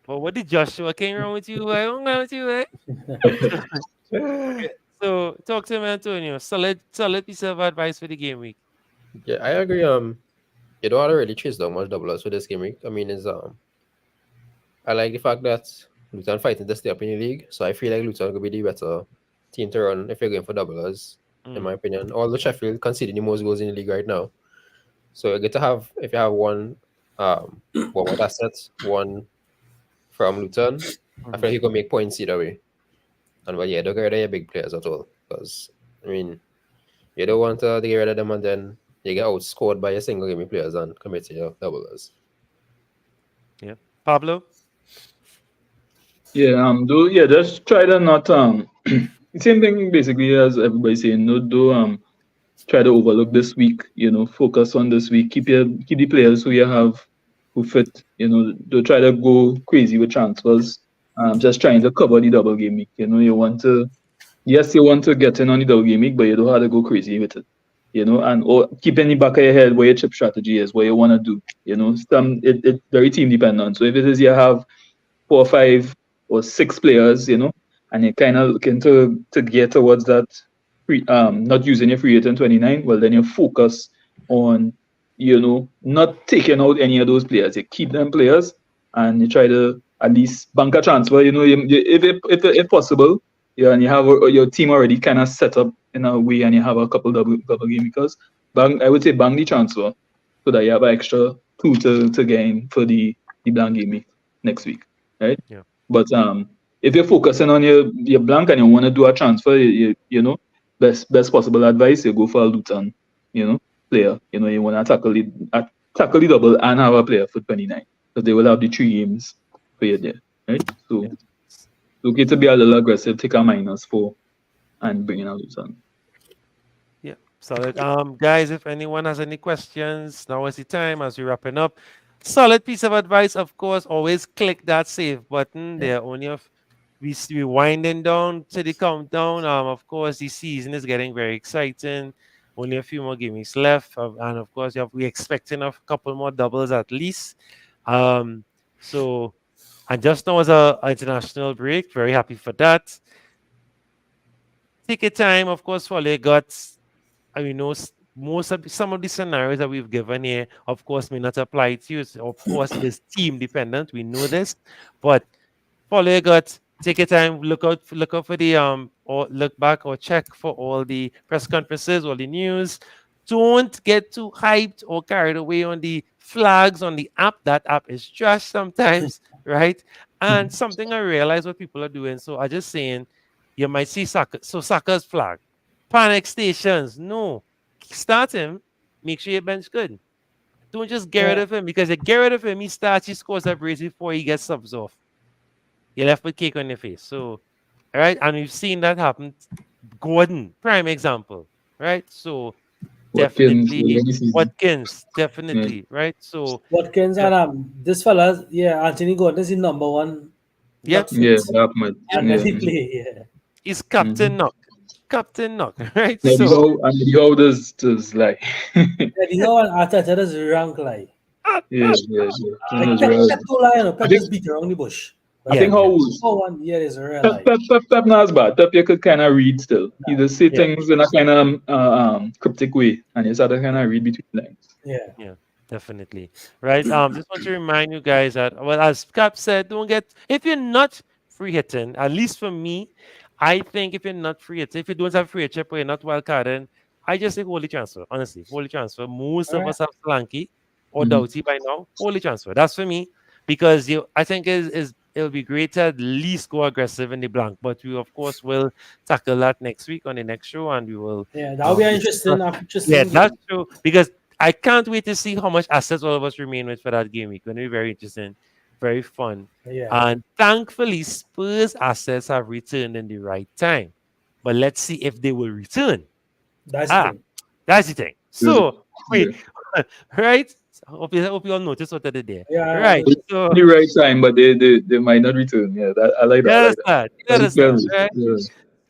But what did Joshua came wrong with you? I don't know with you, So talk to me, Antonio. Solid piece of advice for the game week. Yeah, I agree. You don't have to really chase down much doublers for this game week. I mean, I like the fact that Luton fighting to stay up in the league. So I feel like Luton could be the better team to run if you're going for doublers, in my opinion. Although Sheffield conceding the most goals in the league right now. So you get to have, if you have one assets, one from Luton, I feel like you can make points either way. And don't get rid of your big players at all. Because, I mean, you don't want to get rid of them and then you get outscored by your single game players and commit to your doublers. Yeah. Pablo? Yeah, just try to not same thing basically as everybody's saying. No, try to overlook this week, focus on this week. Keep the players who you have who fit, don't try to go crazy with transfers. Just trying to cover the double game week. You want to get in on the double game week, but you don't have to go crazy with it. you know, and or keep in the back of your head where your chip strategy is, what you want to do, you know. It's very team dependent. So if it is you have 4 or 5 or 6 players, you know, and you're kind of looking to get towards that not using your free agent in 29, well then you focus on, you know, not taking out any of those players. You keep them players and you try to at least bank a transfer, you know, if possible, yeah, and you have your team already kind of set up in a way and you have a couple double game because I would say bank the transfer so that you have an extra 2 to gain for the blank game next week, right? Yeah. But if you're focusing on your blank and you want to do a transfer, you know, best possible advice, you go for a Luton, you know, player. You know, you want to tackle the double and have a player for 29 because they will have the 3 games for you there, right? So it's okay to be a little aggressive, take a -4 and bring in a Luton. Yeah. Solid. Guys, if anyone has any questions, now is the time as we're wrapping up. Solid piece of advice, of course. Always click that save button. There only we winding down to the countdown. Of course, the season is getting very exciting. Only a few more games left, and of course, we're expecting a couple more doubles at least. So, and just now was a international break. Very happy for that. Take your time, of course, follow your guts. I mean, some of the scenarios that we've given here, of course, may not apply to you. So of course, it is team dependent. We know this, but follow your gut. Take your time. Look out for the or look back or check for all the press conferences, all the news. Don't get too hyped or carried away on the flags on the app. That app is trash sometimes, right? And something I realize what people are doing. So I just saying, you might see Saka. So Saka's flag. Panic stations. No. Start him. Make sure your bench good. Don't just get rid of him because you get rid of him, he scores a brace before he gets subs off. You're left with cake on your face. So, all right. And we've seen that happen. Gordon, prime example. Right. So Watkins, definitely. Right. So Watkins and this fella, Anthony Gordon is the number one. Yeah. And he play, He's Captain Knock. Captain Knock, right? So how does like how and Arteta does rank like. Yeah. Pep just beat around the bush. I think how 1 year is real. Pep not as bad. Pep you could kind of read still. He just say things in a kind of cryptic way, and you start to kind of read between lines. Yeah. Definitely. Right. Just want to remind you guys that, well, as Cap said, if you're not free hitting, at least for me, I think if you're not free hitting, if you don't have free chip or you're not wild carding, I just think holy transfer. Honestly, holy transfer. Most of us have Solanke or Doughty by now. Holy transfer. That's for me because I think it'll be great to at least go aggressive in the blank. But we of course will tackle that next week on the next show, and we will. Yeah, that'll be interesting. Yeah, that's true because I can't wait to see how much assets all of us remain with for that game week. It's going to be very interesting, very fun. Yeah. And thankfully, Spurs assets have returned in the right time. But let's see if they will return. That's the thing. That's the thing. So, wait, right? Hope you all notice what they did there. Yeah. Right. So, the right time, but they might not return. Yeah, I like that. Right? Yeah.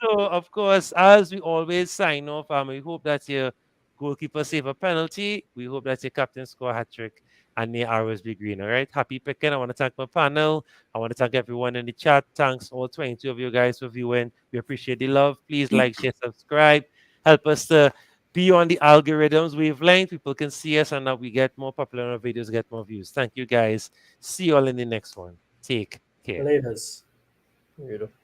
So, of course, as we always sign off, we hope that your goalkeeper save a penalty. We hope that your captain score a hat trick and the arrows be green. All right. Happy picking. I want to thank my panel. I want to thank everyone in the chat. Thanks all 22 of you guys for viewing. We appreciate the love. Please like, share, subscribe. Help us to be on the algorithms wavelength. People can see us and now we get more popular on our videos, get more views. Thank you guys. See you all in the next one. Take care. Laters.